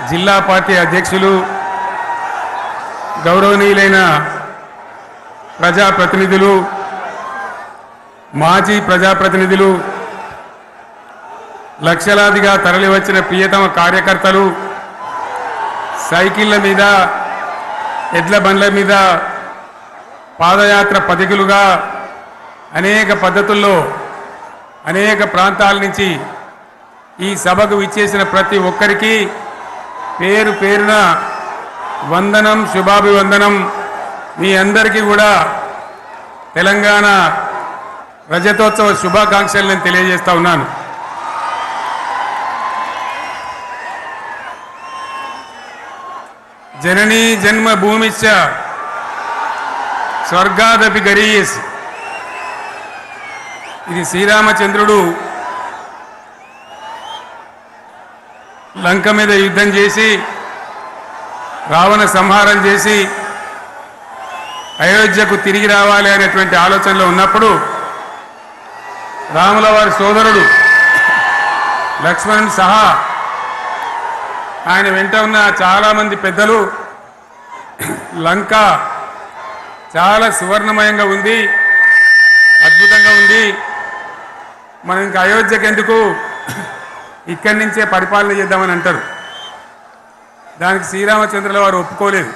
జిల్లా పార్టీ అధ్యక్షులు గౌరవనీయులైన ప్రజాప్రతినిధులు మాజీ ప్రజాప్రతినిధులు లక్షలాదిగా తరలివచ్చిన ప్రియతమ కార్యకర్తలు సైకిళ్ల మీద ఎడ్ల బండ్ల మీద పాదయాత్ర పథికులుగా అనేక పద్ధతుల్లో అనేక ప్రాంతాల నుంచి ఈ సభకు విచ్చేసిన ప్రతి ఒక్కరికి పేరు పేరున వందనం శుభాభివందనం. మీ అందరికీ కూడా తెలంగాణ రజతోత్సవ శుభాకాంక్షలు నేను తెలియజేస్తా ఉన్నాను. జననీ జన్మభూమిశ్చ స్వర్గాదపి గరీయసి. ఇది శ్రీరామచంద్రుడు లంక మీద యుద్ధం చేసి రావణ సంహారం చేసి అయోధ్యకు తిరిగి రావాలి అనేటువంటి ఆలోచనలో ఉన్నప్పుడు రాముల వారి సోదరుడు లక్ష్మణుడు సహా ఆయన వెంట ఉన్న చాలామంది పెద్దలు లంక చాలా సువర్ణమయంగా ఉంది, అద్భుతంగా ఉంది, మనం ఇంకా అయోధ్యకు ఎందుకు ఇక్కడి నుంచే పరిపాలన చేద్దామని అంటారు. దానికి శ్రీరామచంద్రుల వారు ఒప్పుకోలేదు.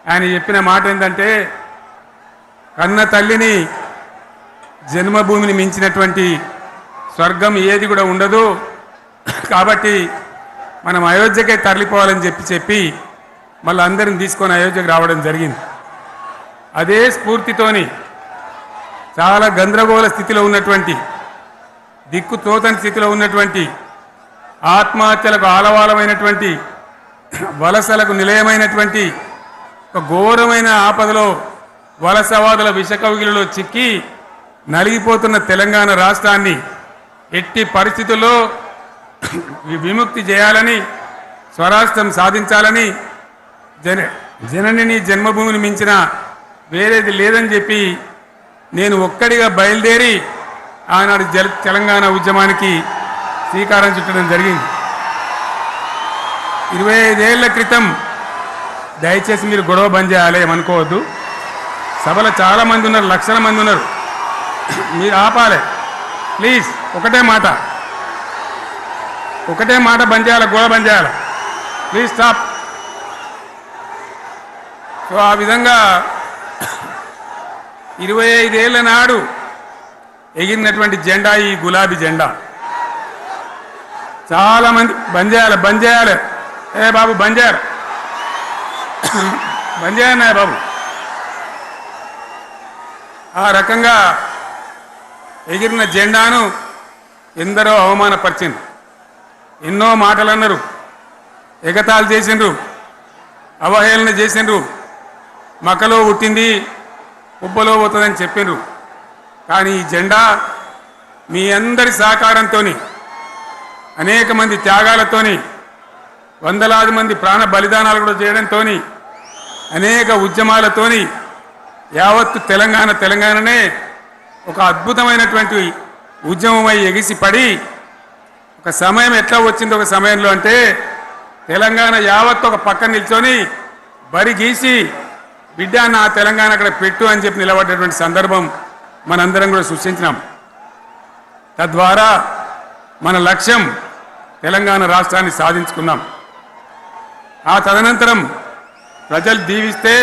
ఆయన చెప్పిన మాట ఏంటంటే, కన్న తల్లిని జన్మభూమిని మించినటువంటి స్వర్గం ఏది కూడా ఉండదు, కాబట్టి మనం అయోధ్యకే తరలిపోవాలని చెప్పి మళ్ళీ అందరిని తీసుకొని అయోధ్యకు రావడం జరిగింది. అదే స్ఫూర్తితోని చాలా గందరగోళ స్థితిలో ఉన్నటువంటి దిక్కు తోతని స్థితిలో ఉన్నటువంటి ఆత్మహత్యలకు ఆలవాలమైనటువంటి వలసలకు నిలయమైనటువంటి ఒక ఘోరమైన ఆపదలో వలసవాదుల విషకవిగిలిలో చిక్కి నలిగిపోతున్న తెలంగాణ రాష్ట్రాన్ని ఎట్టి పరిస్థితుల్లో విముక్తి చేయాలని, స్వరాష్ట్రం సాధించాలని, జనని జన్మభూమిని మించిన వేరేది లేదని చెప్పి నేను ఒక్కడిగా బయలుదేరి ఆనాడు తెలంగాణ ఉద్యమానికి శ్రీకారం చుట్టడం జరిగింది. 25 ఏళ్ల క్రితం, దయచేసి మీరు గొడవ బంద్ చేయాలి ఏమనుకోవద్దు, సభలో చాలామంది ఉన్నారు, లక్షల మంది ఉన్నారు, మీరు ఆపాలి ప్లీజ్. ఒకటే మాట బంద్ చేయాలి, గొడవ బంద్ చేయాలి ప్లీజ్, స్టాప్. సో ఆ విధంగా 25 ఏళ్ల నాడు ఎగిరినటువంటి జెండా ఈ గులాబీ జెండా. చాలామంది బంద్ చేయాలి ఏ బాబు బంద్ చేయాలి బాబు. ఆ రకంగా ఎగిరిన జెండాను ఎందరో అవమానపరిచింది, ఎన్నో మాటలు అన్నారు, ఎగతాళి చేసిండ్రు, అవహేళన చేసిండ్రు, మకలో పుట్టింది ఉబ్బలో పోతుందని చెప్పిండ్రు. కానీ ఈ జెండా మీ అందరి సహకారంతో, అనేక మంది త్యాగాలతోని, వందలాది మంది ప్రాణ బలిదానాలు కూడా చేయడంతో, అనేక ఉద్యమాలతోని యావత్తు తెలంగాణనే ఒక అద్భుతమైనటువంటి ఉద్యమమై ఎగిసిపడి ఒక సమయం ఎట్లా వచ్చింది, ఒక సమయంలో అంటే తెలంగాణ యావత్తు ఒక పక్కన నిల్చొని బరి గీసి బిడ్డ నా తెలంగాణ అక్కడ పెట్టు అని చెప్పి నిలబడ్డటువంటి సందర్భం మనందరం కూడా సృష్టించినాం. తద్వారా మన లక్ష్యం తెలంగాణ రాష్ట్రాన్ని సాధించుకున్నాం. ఆ తదనంతరం ప్రజలు దీవిస్తే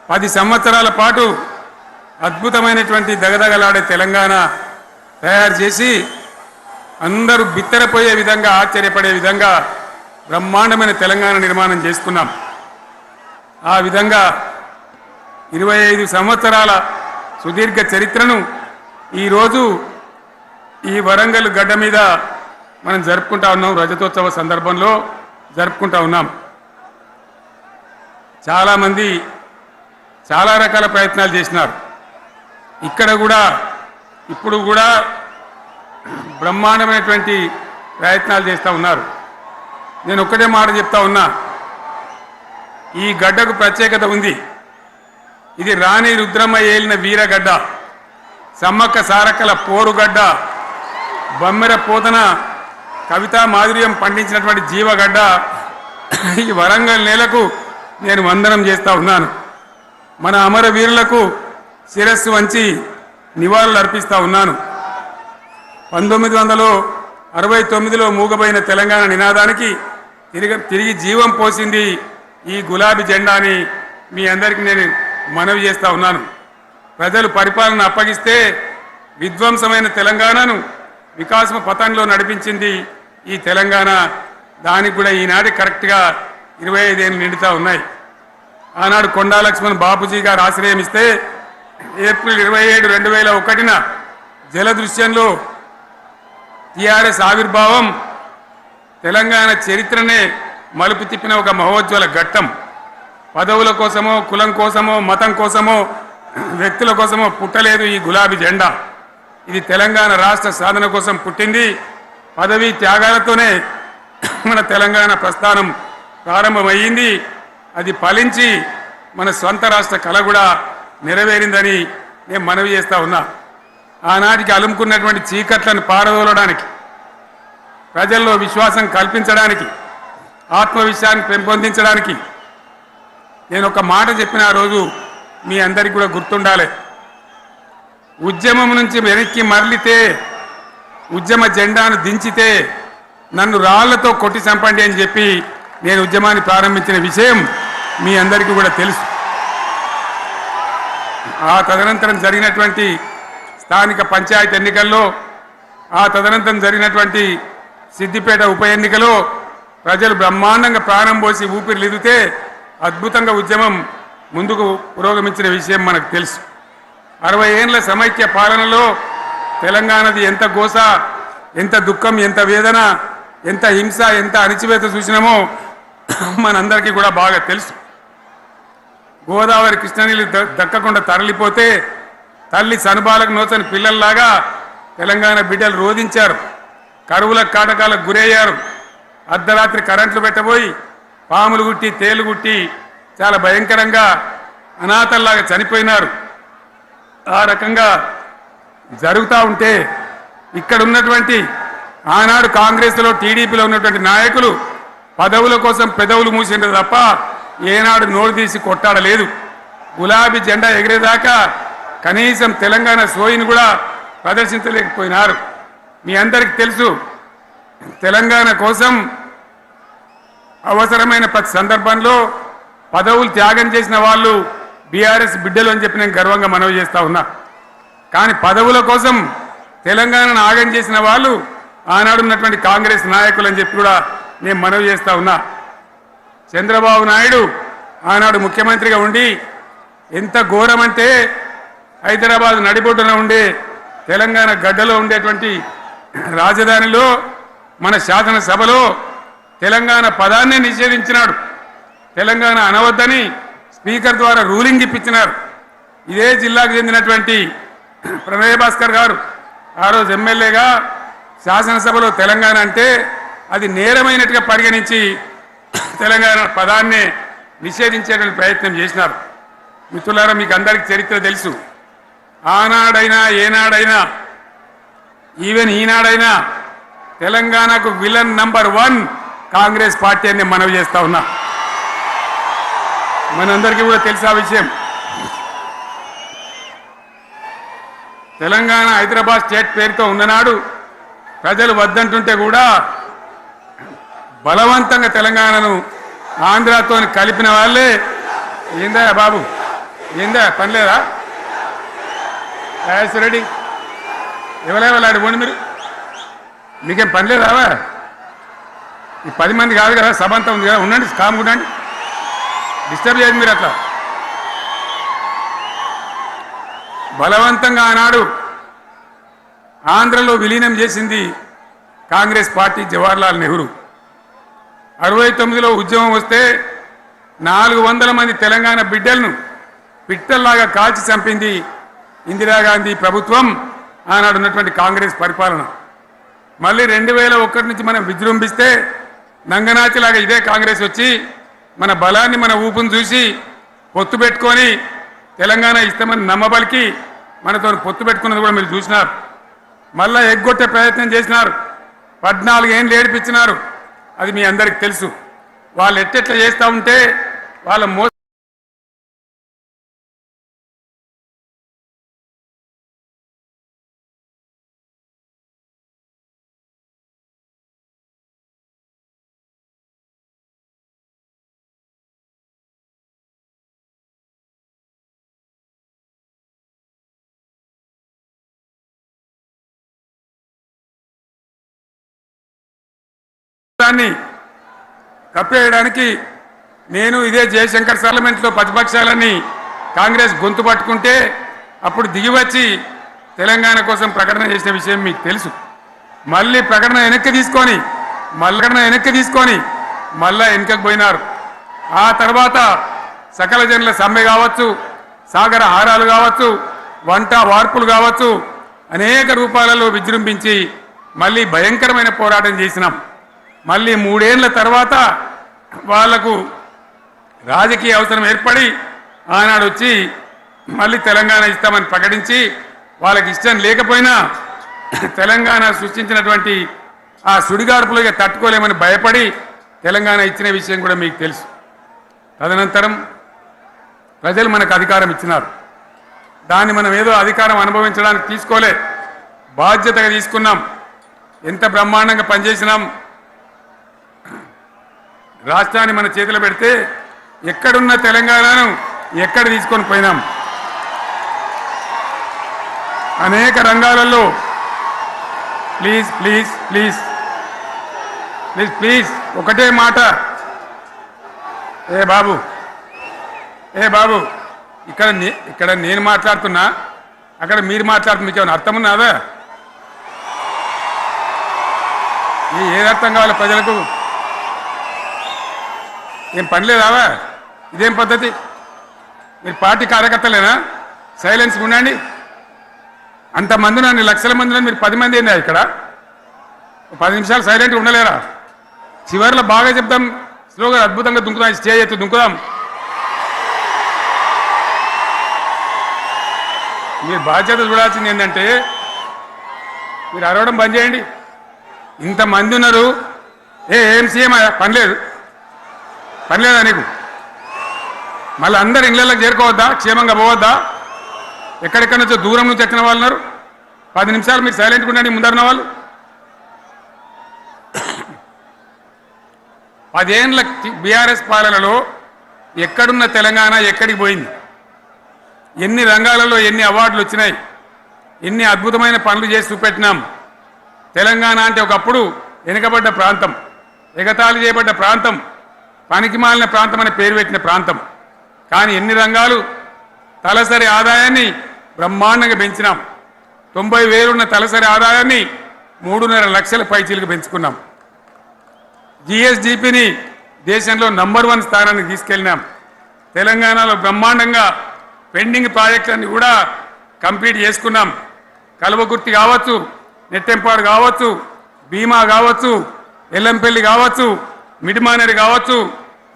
10 సంవత్సరాల పాటు అద్భుతమైనటువంటి దగదగలాడే తెలంగాణ తయారు చేసి అందరూ బిత్తరపోయే విధంగా, ఆశ్చర్యపడే విధంగా బ్రహ్మాండమైన తెలంగాణ నిర్మాణం చేసుకున్నాం. ఆ విధంగా 25 సంవత్సరాల సుదీర్ఘ చరిత్రను ఈరోజు ఈ వరంగల్ గడ్డ మీద మనం జరుపుకుంటా ఉన్నాం. రజతోత్సవ సందర్భంలో జరుపుకుంటా ఉన్నాం. చాలామంది చాలా రకాల ప్రయత్నాలు చేసినారు. ఇక్కడ కూడా ఇప్పుడు కూడా బ్రహ్మాండమైనటువంటి ప్రయత్నాలు చేస్తూ ఉన్నారు. నేను ఒక్కటే మాట చెప్తా ఉన్నా, ఈ గడ్డకు ప్రత్యేకత ఉంది. ఇది రాణి రుద్రమ్మ ఏలిన వీరగడ్డ, సమ్మక్క సారక్కల పోరుగడ్డ, బమ్మెర పోతన కవితా మాధుర్యం పండించినటువంటి జీవగడ్డ ఈ వరంగల్ నేలకు నేను వందనం చేస్తా ఉన్నాను. మన అమరవీరులకు శిరస్సు వంచి నివాళులు అర్పిస్తా ఉన్నాను. 1969లో మూగబోయిన తెలంగాణ నినాదానికి తిరిగి జీవం పోసింది ఈ గులాబీ జెండా అని మీ అందరికీ నేను మనవి చేస్తా ఉన్నాను. ప్రజలు పరిపాలన అప్పగిస్తే విధ్వంసమైన తెలంగాణను వికాసమ పథంలో నడిపించింది ఈ తెలంగాణ. దానికి కూడా ఈనాటి కరెక్ట్గా 25 ఏళ్ళు నిండుతా ఉన్నాయి. ఆనాడు కొండా లక్ష్మణ్ బాపూజీ గారు ఆశ్రయం ఇస్తే ఏప్రిల్ 27, 2001న జలదృశ్యంలో టీఆర్ఎస్ ఆవిర్భావం తెలంగాణ చరిత్రనే మలుపు తిప్పిన ఒక మహోజ్వల ఘట్టం. పదవుల కోసమో, కులం కోసమో, మతం కోసమో, వ్యక్తుల కోసమో పుట్టలేదు ఈ గులాబీ జెండా. ఇది తెలంగాణ రాష్ట్ర సాధన కోసం పుట్టింది. పదవీ త్యాగాలతోనే మన తెలంగాణ ప్రస్థానం ప్రారంభమయ్యింది. అది ఫలించి మన స్వంత రాష్ట్ర కళ కూడా నెరవేరిందని నేను మనవి చేస్తా ఉన్నా. ఆనాటికి అలుముకున్నటువంటి చీకట్లను పారదోలడానికి, ప్రజల్లో విశ్వాసం కల్పించడానికి, ఆత్మవిశ్వాసాన్ని పెంపొందించడానికి నేను ఒక మాట చెప్పిన ఆ రోజు మీ అందరికీ కూడా గుర్తుండాలి. ఉద్యమం నుంచి వెనక్కి మరలితే, ఉద్యమ జెండాను దించితే నన్ను రాళ్లతో కొట్టి చంపండి అని చెప్పి నేను ఉద్యమాన్ని ప్రారంభించిన విషయం మీ అందరికీ కూడా తెలుసు. ఆ తదనంతరం జరిగినటువంటి స్థానిక పంచాయతీ ఎన్నికల్లో, ఆ తదనంతరం జరిగినటువంటి సిద్దిపేట ఉప ఎన్నికలో ప్రజలు బ్రహ్మాండంగా ప్రాణం పోసి ఊపిరిలిదితే అద్భుతంగా ఉద్యమం ముందుకు పురోగమించిన విషయం మనకు తెలుసు. 60 ఏళ్ల సమైక్య పాలనలో తెలంగాణది ఎంత గోస, ఎంత దుఃఖం, ఎంత వేదన, ఎంత హింస, ఎంత అణిచివేత చూసినామో మనందరికీ కూడా బాగా తెలుసు. గోదావరి కృష్ణనీళ్ళు దక్కకుండా తరలిపోతే తల్లి సనుబాలకు నోచని పిల్లల్లాగా తెలంగాణ బిడ్డలు రోధించారు. కరువుల కాటకాలకు గురయ్యారు. అర్ధరాత్రి కరెంట్లు పెట్టబోయి పాములు గుట్టి, తేలు గుట్టి చాలా భయంకరంగా అనాథల్లాగా చనిపోయినారు. ఆ రకంగా జరుగుతూ ఉంటే ఇక్కడ ఉన్నటువంటి ఆనాడు కాంగ్రెస్లో, టీడీపీలో ఉన్నటువంటి నాయకులు పదవుల కోసం పెదవులు మూసిండ్రు తప్ప ఏనాడు నోరు తీసి కొట్టాడలేదు. గులాబీ జెండా ఎగిరేదాకా కనీసం తెలంగాణ సోయిని కూడా ప్రదర్శించలేకపోయినారు. మీ అందరికీ తెలుసు, తెలంగాణ కోసం అవసరమైన ప్రతి సందర్భంలో పదవులు త్యాగం చేసిన వాళ్ళు బీఆర్ఎస్ బిడ్డలు అని చెప్పి నేను గర్వంగా మనవి చేస్తా ఉన్నా. కానీ పదవుల కోసం తెలంగాణను ఆగం చేసిన వాళ్ళు ఆనాడు ఉన్నటువంటి కాంగ్రెస్ నాయకులు అని చెప్పి కూడా నేను మనవి చేస్తా ఉన్నా. చంద్రబాబు నాయుడు ఆనాడు ముఖ్యమంత్రిగా ఉండి ఎంత ఘోరమంటే హైదరాబాద్ నడిబొడ్డున ఉండే తెలంగాణ గడ్డలో ఉండేటువంటి రాజధానిలో మన శాసనసభలో తెలంగాణ పదాన్నే నిషేధించినాడు. తెలంగాణ అనవద్దని స్పీకర్ ద్వారా రూలింగ్ ఇప్పించినారు. ఇదే జిల్లాకు చెందినటువంటి ప్రణయ్ భాస్కర్ గారు ఆ రోజు ఎమ్మెల్యేగా శాసనసభలో తెలంగాణ అంటే అది నేరమైనట్టుగా పరిగణించి తెలంగాణ పదాన్నే నిషేధించేటువంటి ప్రయత్నం చేసినారు. మిత్రులారా, మీకు అందరికీ చరిత్ర తెలుసు. ఆనాడైనా, ఏనాడైనా, ఈవెన్ ఈనాడైనా తెలంగాణకు విలన్ నంబర్ 1 కాంగ్రెస్ పార్టీ అని మనవి చేస్తా ఉన్నా. మనందరికీ కూడా తెలుసు ఆ విషయం. తెలంగాణ హైదరాబాద్ స్టేట్ పేరుతో ఉన్ననాడు ప్రజలు వద్దంటుంటే కూడా బలవంతంగా తెలంగాణను ఆంధ్రాతో కలిపిన వాళ్ళే. ఏందా బాబు, ఏందా పని లేదా? రెడ్డి ఎవరెవరు పోండి, మీరు మీకేం పని లేదావా? ఈ 10 మంది కాదు కదా, సభ అంతా ఉంది కదా, ఉండండి, కామ్ ఉండండి, డిస్టర్బ్ చేయండి మీరు. అట్లా బలవంతంగా ఆనాడు ఆంధ్రలో విలీనం చేసింది కాంగ్రెస్ పార్టీ, జవహర్లాల్ నెహ్రూ. 69లో ఉద్యమం వస్తే 400 మంది తెలంగాణ బిడ్డలను పిట్టల్లాగా కాల్చి చంపింది ఇందిరాగాంధీ ప్రభుత్వం, ఆనాడు ఉన్నటువంటి కాంగ్రెస్ పరిపాలన. మళ్ళీ 2001 నుంచి మనం విజృంభిస్తే నంగనాచిలాగా ఇదే కాంగ్రెస్ వచ్చి మన బలాన్ని, మన ఊపును చూసి పొత్తు పెట్టుకొని తెలంగాణ ఇస్తామని నమ్మబలికి మనతో పొత్తు పెట్టుకున్నది కూడా మీరు చూసినారు. మళ్ళా ఎగ్గొట్టే ప్రయత్నం చేసినారు. 14 ఏళ్ళు ఏడిపించినారు. అది మీ అందరికి తెలుసు. వాళ్ళు ఎట్టెట్లా చేస్తూ ఉంటే వాళ్ళ దాన్ని కప్పేయడానికి నేను ఇదే జయశంకర్ పార్లమెంట్లో ప్రతిపక్షాలని కాంగ్రెస్ గొంతు పట్టుకుంటే అప్పుడు దిగివచ్చి తెలంగాణ కోసం ప్రకటన చేసిన విషయం మీకు తెలుసు. మళ్ళీ ప్రకటన వెనక్కి తీసుకొని మళ్ళా వెనకకు పోయినారు. ఆ తర్వాత సకల జనుల సమ్మె కావచ్చు, సాగర హారాలు కావచ్చు, వంట వార్పులు కావచ్చు, అనేక రూపాలలో విజృంభించి మళ్ళీ భయంకరమైన పోరాటం చేసినాం. మళ్ళీ 3 ఏళ్ల తర్వాత వాళ్లకు రాజకీయ అవసరం ఏర్పడి ఆనాడు వచ్చి మళ్ళీ తెలంగాణ ఇస్తామని ప్రకటించి వాళ్ళకి ఇష్టం లేకపోయినా తెలంగాణ సృష్టించినటువంటి ఆ సుడిగాడుపులుగా తట్టుకోలేమని భయపడి తెలంగాణ ఇచ్చిన విషయం కూడా మీకు తెలుసు. తదనంతరం ప్రజలు మనకు అధికారం ఇచ్చినారు. దాన్ని మనం ఏదో అధికారం అనుభవించడానికి తీసుకోలే, బాధ్యతగా తీసుకున్నాం. ఎంత బ్రహ్మాండంగా పనిచేసినాం. రాష్ట్రాన్ని మన చేతిలో పెడితే ఎక్కడున్న తెలంగాణను ఎక్కడ తీసుకొని పోయినాం. అనేక రంగాలలో please please please please please ఒకటే మాట. ఏ బాబు ఇక్కడ నేను మాట్లాడుతున్నా, అక్కడ మీరు మాట్లాడుతున్నా, మీకు ఏమైనా అర్థం ఉన్నదా? ఏది అర్థం కావాలి ప్రజలకు? ఏం పని లేదావా? ఇదేం పద్ధతి? మీరు పార్టీ కార్యకర్తలేనా? సైలెన్స్గా ఉండండి. అంతమంది నన్ను లక్షల మందిలో మీరు 10 మంది ఏందా ఇక్కడ? 10 నిమిషాలు సైలెంట్గా ఉండలేరా? చివరిలో బాగా చెప్దాం, స్లోగా అద్భుతంగా దుంకుదాం, స్టేజ్ ఎత్తు దుంకుదాం. మీరు బాధ్యత చూడాల్సింది ఏంటంటే మీరు అరవడం బంద్ చేయండి. ఇంతమంది ఉన్నారు, ఏం సీఎం పని లేదా నీకు? మళ్ళీ అందరు ఇళ్ళకి చేరుకోవద్దా? క్షేమంగా పోవద్దా? ఎక్కడెక్కడి నుంచో దూరం నుంచి వచ్చిన వాళ్ళు ఉన్నారు. 10 నిమిషాలు మీరు సైలెంట్గా ఉండండి. ముందరున్న వాళ్ళు 10 ఏళ్ళ బీఆర్ఎస్ పాలనలో ఎక్కడున్న తెలంగాణ ఎక్కడికి పోయింది? ఎన్ని రంగాలలో ఎన్ని అవార్డులు వచ్చినాయి? ఎన్ని అద్భుతమైన పనులు చేసి చూపెట్టినాం. తెలంగాణ అంటే ఒకప్పుడు వెనుకబడ్డ ప్రాంతం, ఎగతాళి చేయబడ్డ ప్రాంతం, పనికిమాలిన ప్రాంతం అనే పేరు పెట్టిన ప్రాంతం. కానీ ఎన్ని రంగాలు, తలసరి ఆదాయాన్ని బ్రహ్మాండంగా పెంచినాం. 90,000 ఉన్న తలసరి ఆదాయాన్ని 3.5 లక్షల పైచీలకు పెంచుకున్నాం. జిఎస్డిపిని దేశంలో నంబర్ 1 స్థానానికి తీసుకెళ్ళినాం. తెలంగాణలో బ్రహ్మాండంగా పెండింగ్ ప్రాజెక్టులన్నీ కూడా కంప్లీట్ చేసుకున్నాం. కల్వకుర్తి కావచ్చు, నెట్టెంపాడు కావచ్చు, భీమా కావచ్చు, ఎల్లంపల్లి కావచ్చు, మిడిమానేరు కావచ్చు,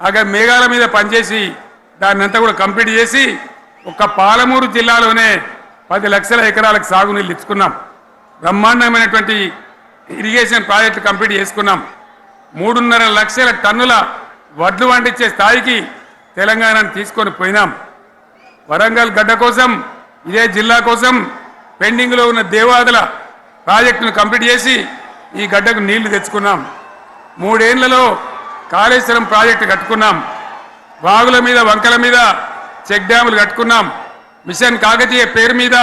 అక్కడ మేఘాల మీద పనిచేసి దాన్ని అంతా కూడా కంప్లీట్ చేసి ఒక్క పాలమూరు జిల్లాలోనే 10 లక్షల ఎకరాలకు సాగునీళ్ళు ఇచ్చుకున్నాం. బ్రహ్మాండమైనటువంటి ఇరిగేషన్ ప్రాజెక్టు కంప్లీట్ చేసుకున్నాం. 3.5 లక్షల టన్నుల వడ్లు వండించే స్థాయికి తెలంగాణను తీసుకొని పోయినాం. వరంగల్ గడ్డ కోసం, ఇదే జిల్లా కోసం పెండింగ్లో ఉన్న దేవాదుల ప్రాజెక్టును కంప్లీట్ చేసి ఈ గడ్డకు నీళ్లు తెచ్చుకున్నాం. 3 ఏళ్లలో కాళేశ్వరం ప్రాజెక్టు కట్టుకున్నాం. వాగుల మీద, వంకల మీద చెక్ డ్యాములు కట్టుకున్నాం. మిషన్ కాకతీయ పేరు మీద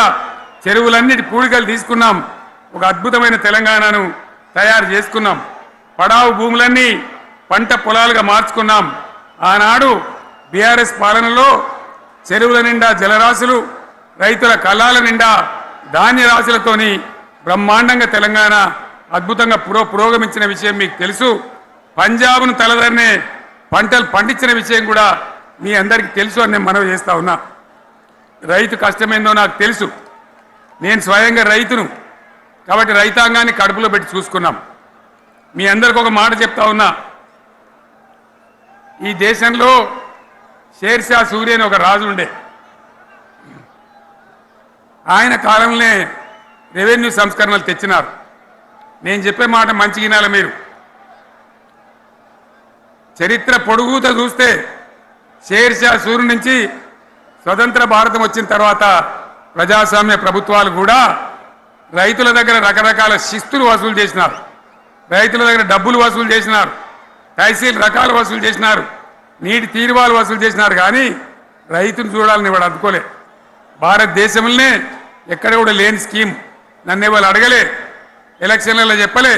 చెరువులన్నిటి పూడికలు తీసుకున్నాం. ఒక అద్భుతమైన తెలంగాణను తయారు చేసుకున్నాం. పడావు భూములన్నీ పంట పొలాలుగా మార్చుకున్నాం. ఆనాడు బీఆర్ఎస్ పాలనలో చెరువుల నిండా జలరాశులు, రైతుల కళ్ళాల నిండా ధాన్య రాశులతోని బ్రహ్మాండంగా తెలంగాణ అద్భుతంగా పురోగమించిన విషయం మీకు తెలుసు. పంజాబ్ను తలదన్నే పంటలు పండించిన విషయం కూడా మీ అందరికీ తెలుసు అని నేను మనవి చేస్తా ఉన్నా. రైతు కష్టమేందో నాకు తెలుసు. నేను స్వయంగా రైతును కాబట్టి రైతాంగాన్ని కడుపులో పెట్టి చూసుకున్నాం. మీ అందరికి ఒక మాట చెప్తా ఉన్నా. ఈ దేశంలో షేర్షా సూరి అని ఒక రాజు ఉండే. ఆయన కాలంలోనే రెవెన్యూ సంస్కరణలు తెచ్చినారు. నేను చెప్పే మాట మంచి వినాలి మీరు. చరిత్ర పొడుగుత చూస్తే షేర్షా సూరు నుంచి స్వతంత్ర భారతం వచ్చిన తర్వాత ప్రజాస్వామ్య ప్రభుత్వాలు కూడా రైతుల దగ్గర రకరకాల శిస్తులు వసూలు చేసినారు, రైతుల దగ్గర డబ్బులు వసూలు చేసినారు, తహసీల్ రకాలు వసూలు చేసినారు, నీటి తీరువాలు వసూలు చేసినారు. కానీ రైతును చూడాలని వాడు అందుకోలే. భారతదేశంలోనే ఎక్కడ కూడా లేని స్కీమ్ నన్ను వాళ్ళు అడగలే, ఎలక్షన్లలో చెప్పలే.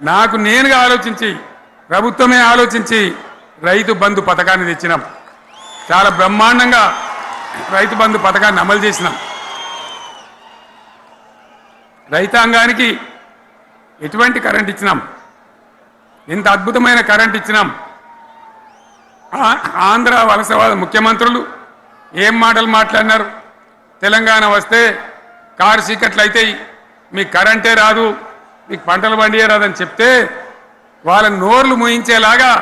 నాకు నేనుగా ఆలోచించి ప్రభుత్వమే ఆలోచించి రైతు బంధు పథకాన్ని తెచ్చినాం. చాలా బ్రహ్మాండంగా రైతు బంధు పథకాన్ని అమలు చేసినాం. రైతాంగానికి ఎటువంటి కరెంట్ ఇచ్చినాం, ఎంత అద్భుతమైన కరెంట్ ఇచ్చినాం. ఆంధ్ర వలసవాద ముఖ్యమంత్రులు ఏం మాటలు మాట్లాడినారు. తెలంగాణ వస్తే కారు చీకట్లు అవుతాయి, మీకు కరెంటే రాదు, మీకు పంటలు పండియే రాదని చెప్తే వాళ్ళ నోర్లు మూయించేలాగా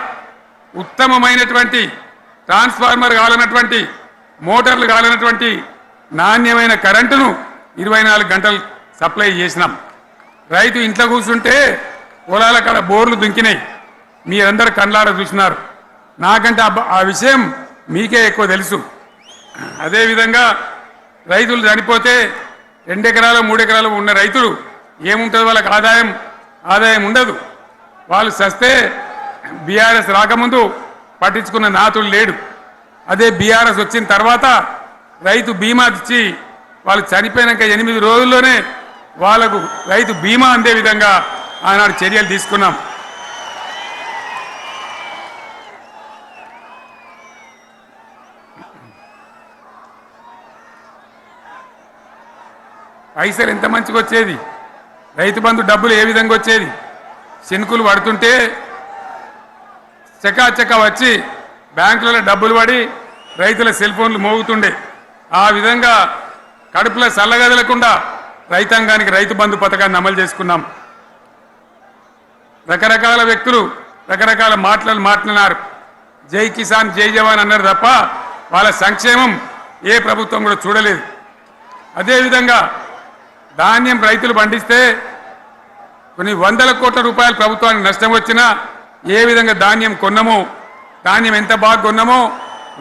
ఉత్తమమైనటువంటి ట్రాన్స్ఫార్మర్ కావాలన్నటువంటి మోటార్లు కావాలన్నటువంటి నాణ్యమైన కరెంటును 24 గంటలు సప్లై చేసినాం. రైతు ఇంట్లో కూర్చుంటే పొలాల కాడ బోర్లు దుంకినాయి, మీరందరూ కళ్ళారా చూసినారు. నాకంటే ఆ విషయం మీకే ఎక్కువ తెలుసు. అదేవిధంగా రైతులు చనిపోతే 2 ఎకరాలు 3 ఎకరాలు ఉన్న రైతులు ఏముంటుంది, వాళ్ళకి ఆదాయం ఉండదు. వాళ్ళు సస్తే బీఆర్ఎస్ రాకముందు పట్టించుకున్న నాతులు లేడు. అదే బీఆర్ఎస్ వచ్చిన తర్వాత రైతు బీమా ఇచ్చి వాళ్ళు చనిపోయినాక 8 రోజుల్లోనే వాళ్ళకు రైతు బీమా అందే విధంగా ఆనాడు చర్యలు తీసుకున్నాం. పైసలు ఎంత మంచిగా వచ్చేది, రైతు బంధు డబ్బులు ఏ విధంగా వచ్చేది. శనుకులు పడుతుంటే చకాచకా వచ్చి బ్యాంకులలో డబ్బులు పడి రైతుల సెల్ ఫోన్లు మోగుతుండే. ఆ విధంగా కడుపులో చల్లగదలకుండా రైతాంగానికి రైతు బంధు పథకాన్ని అమలు చేసుకున్నాం. రకరకాల వ్యక్తులు రకరకాల మాట్లాడినారు. జై కిసాన్ జై జవాన్ అన్నారు తప్ప వాళ్ళ సంక్షేమం ఏ ప్రభుత్వం కూడా చూడలేదు. అదేవిధంగా ధాన్యం రైతులు పండిస్తే కొన్ని 100 కోట్ల రూపాయలు ప్రభుత్వానికి నష్టం వచ్చినా ఏ విధంగా ధాన్యం కొన్నామో, ధాన్యం ఎంత బాగా కొన్నామో,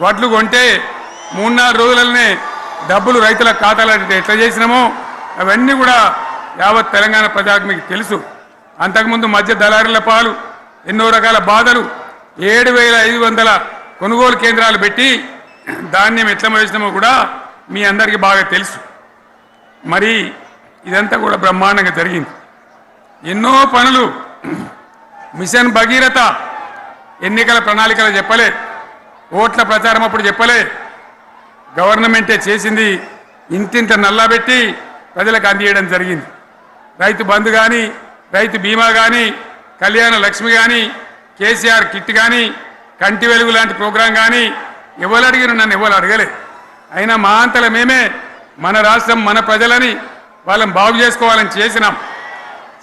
వడ్లు కొంటే 3-4 రోజులనే డబ్బులు రైతుల ఖాతాలో ఎట్లా చేసినామో అవన్నీ కూడా యావత్ తెలంగాణ ప్రజలకు మీకు తెలుసు. అంతకుముందు మధ్య దళారుల పాలు ఎన్నో రకాల బాధలు, 7,500 కొనుగోలు కేంద్రాలు పెట్టి ధాన్యం ఎట్లా వేసినామో కూడా మీ అందరికీ బాగా తెలుసు. మరి ఇదంతా కూడా బ్రహ్మాండంగా జరిగింది. ఎన్నో పనులు, మిషన్ భగీరథ ఎన్నికల ప్రణాళికలు చెప్పలే, ఓట్ల ప్రచారం అప్పుడు చెప్పలే, గవర్నమెంటే చేసింది. ఇంతింత నల్లబెట్టి ప్రజలకు అందియడం జరిగింది. రైతు బంధు కానీ, రైతు బీమా కానీ, కళ్యాణ లక్ష్మి కానీ, కేసీఆర్ కిట్ కానీ, కంటి వెలుగు లాంటి ప్రోగ్రాం కానీ ఎవరు అడిగిన నన్ను ఎవరు అడగలే. అయినా మా అంతల మేమే మన రాష్ట్రం మన ప్రజలని వాళ్ళని బాగు చేసుకోవాలని చేసినాం.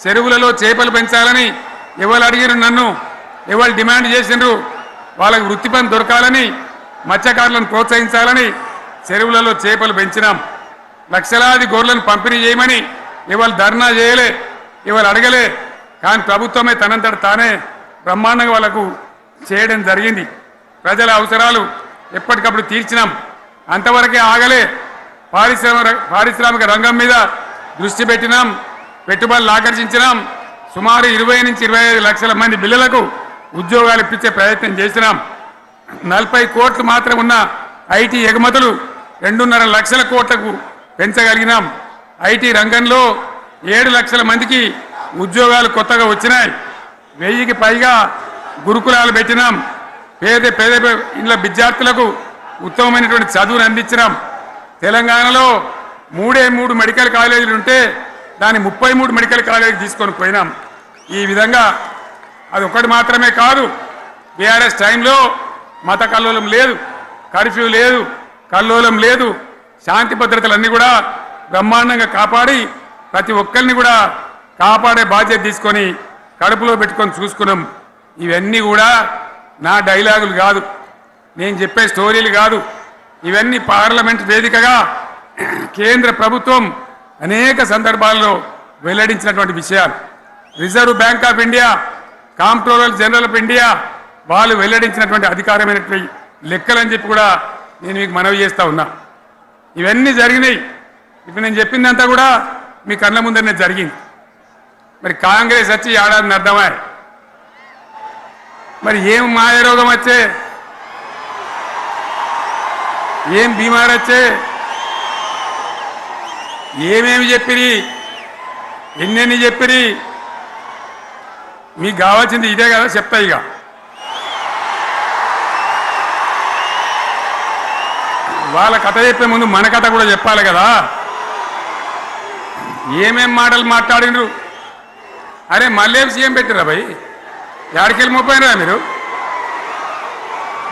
చెరువులలో చేపలు పెంచాలని ఎవరు అడిగిరు నన్ను, ఎవరు డిమాండ్ చేసినారు, వాళ్ళకి వృత్తి పని దొరకాలని, మత్స్యకారులను ప్రోత్సహించాలని చెరువులలో చేపలు పెంచినాం. లక్షలాది గొర్రెలను పంపిణీ చేయమని ఎవరు ధర్నా చేయలే, ఎవరు అడగలే. కానీ ప్రభుత్వమే తనంతట తానే బ్రహ్మాండంగా వాళ్ళకు చేయడం జరిగింది. ప్రజల అవసరాలు ఎప్పటికప్పుడు తీర్చినాం. అంతవరకే ఆగలే. పారిశ్రామిక రంగం మీద దృష్టి పెట్టినాం, పెట్టుబడులు ఆకర్షించినాం. సుమారు 20 నుంచి 25 లక్షల మంది పిల్లలకు ఉద్యోగాలు ఇప్పించే ప్రయత్నం చేసినాం. 40 కోట్లు మాత్రం ఉన్న ఐటీ ఎగుమతులు 2.5 లక్షల కోట్లకు పెంచగలిగినాం. ఐటీ రంగంలో 7 లక్షల మందికి ఉద్యోగాలు కొత్తగా వచ్చినాయి. 1000కి పైగా గురుకులాలు పెట్టినాం. పేద ఇండ్ల విద్యార్థులకు ఉత్తమమైనటువంటి చదువును అందించినాం. తెలంగాణలో 3 మెడికల్ కాలేజీలు ఉంటే దాన్ని 33 మెడికల్ కాలేజీలు తీసుకొని పోయినాం. ఈ విధంగా అది ఒకటి మాత్రమే కాదు, బీఆర్ఎస్ టైంలో మత కల్లోలం లేదు, కర్ఫ్యూ లేదు, కల్లోలం లేదు, శాంతి భద్రతలన్నీ కూడా బ్రహ్మాండంగా కాపాడి ప్రతి ఒక్కరిని కూడా కాపాడే బాధ్యత తీసుకొని కడుపులో పెట్టుకొని చూసుకున్నాం. ఇవన్నీ కూడా నా డైలాగులు కాదు, నేను చెప్పే స్టోరీలు కాదు. ఇవన్నీ పార్లమెంట్ వేదికగా కేంద్ర ప్రభుత్వం అనేక సందర్భాల్లో వెల్లడించినటువంటి విషయాలు. Reserve bank of India, comptroller general of India వాళ్ళు వెల్లడించినటువంటి అధికారమైనటువంటి లెక్కలని చెప్పి కూడా నేను మీకు మనవి చేస్తా ఉన్నా. ఇవన్నీ జరిగినాయి. ఇప్పుడు నేను చెప్పిందంతా కూడా మీ కళ్ళ ముందరనే జరిగింది. మరి కాంగ్రెస్ వచ్చి ఏడాది అర్థమా? మరి ఏం మాయరోగం వచ్చే, ఏం బీమారు వచ్చే, ఏమేమి చెప్పిరి, ఎన్నెన్ని చెప్పిరి? మీకు కావాల్సింది ఇదే కదా, చెప్తా. ఇక వాళ్ళ కథ చెప్పే ముందు మన కథ కూడా చెప్పాలి కదా. ఏమేం మాటలు మాట్లాడినరు? అరే మళ్ళీ సీఎం పెట్టిరా భయ్, ఎక్కడికెళ్ళి మోపోయినరా మీరు?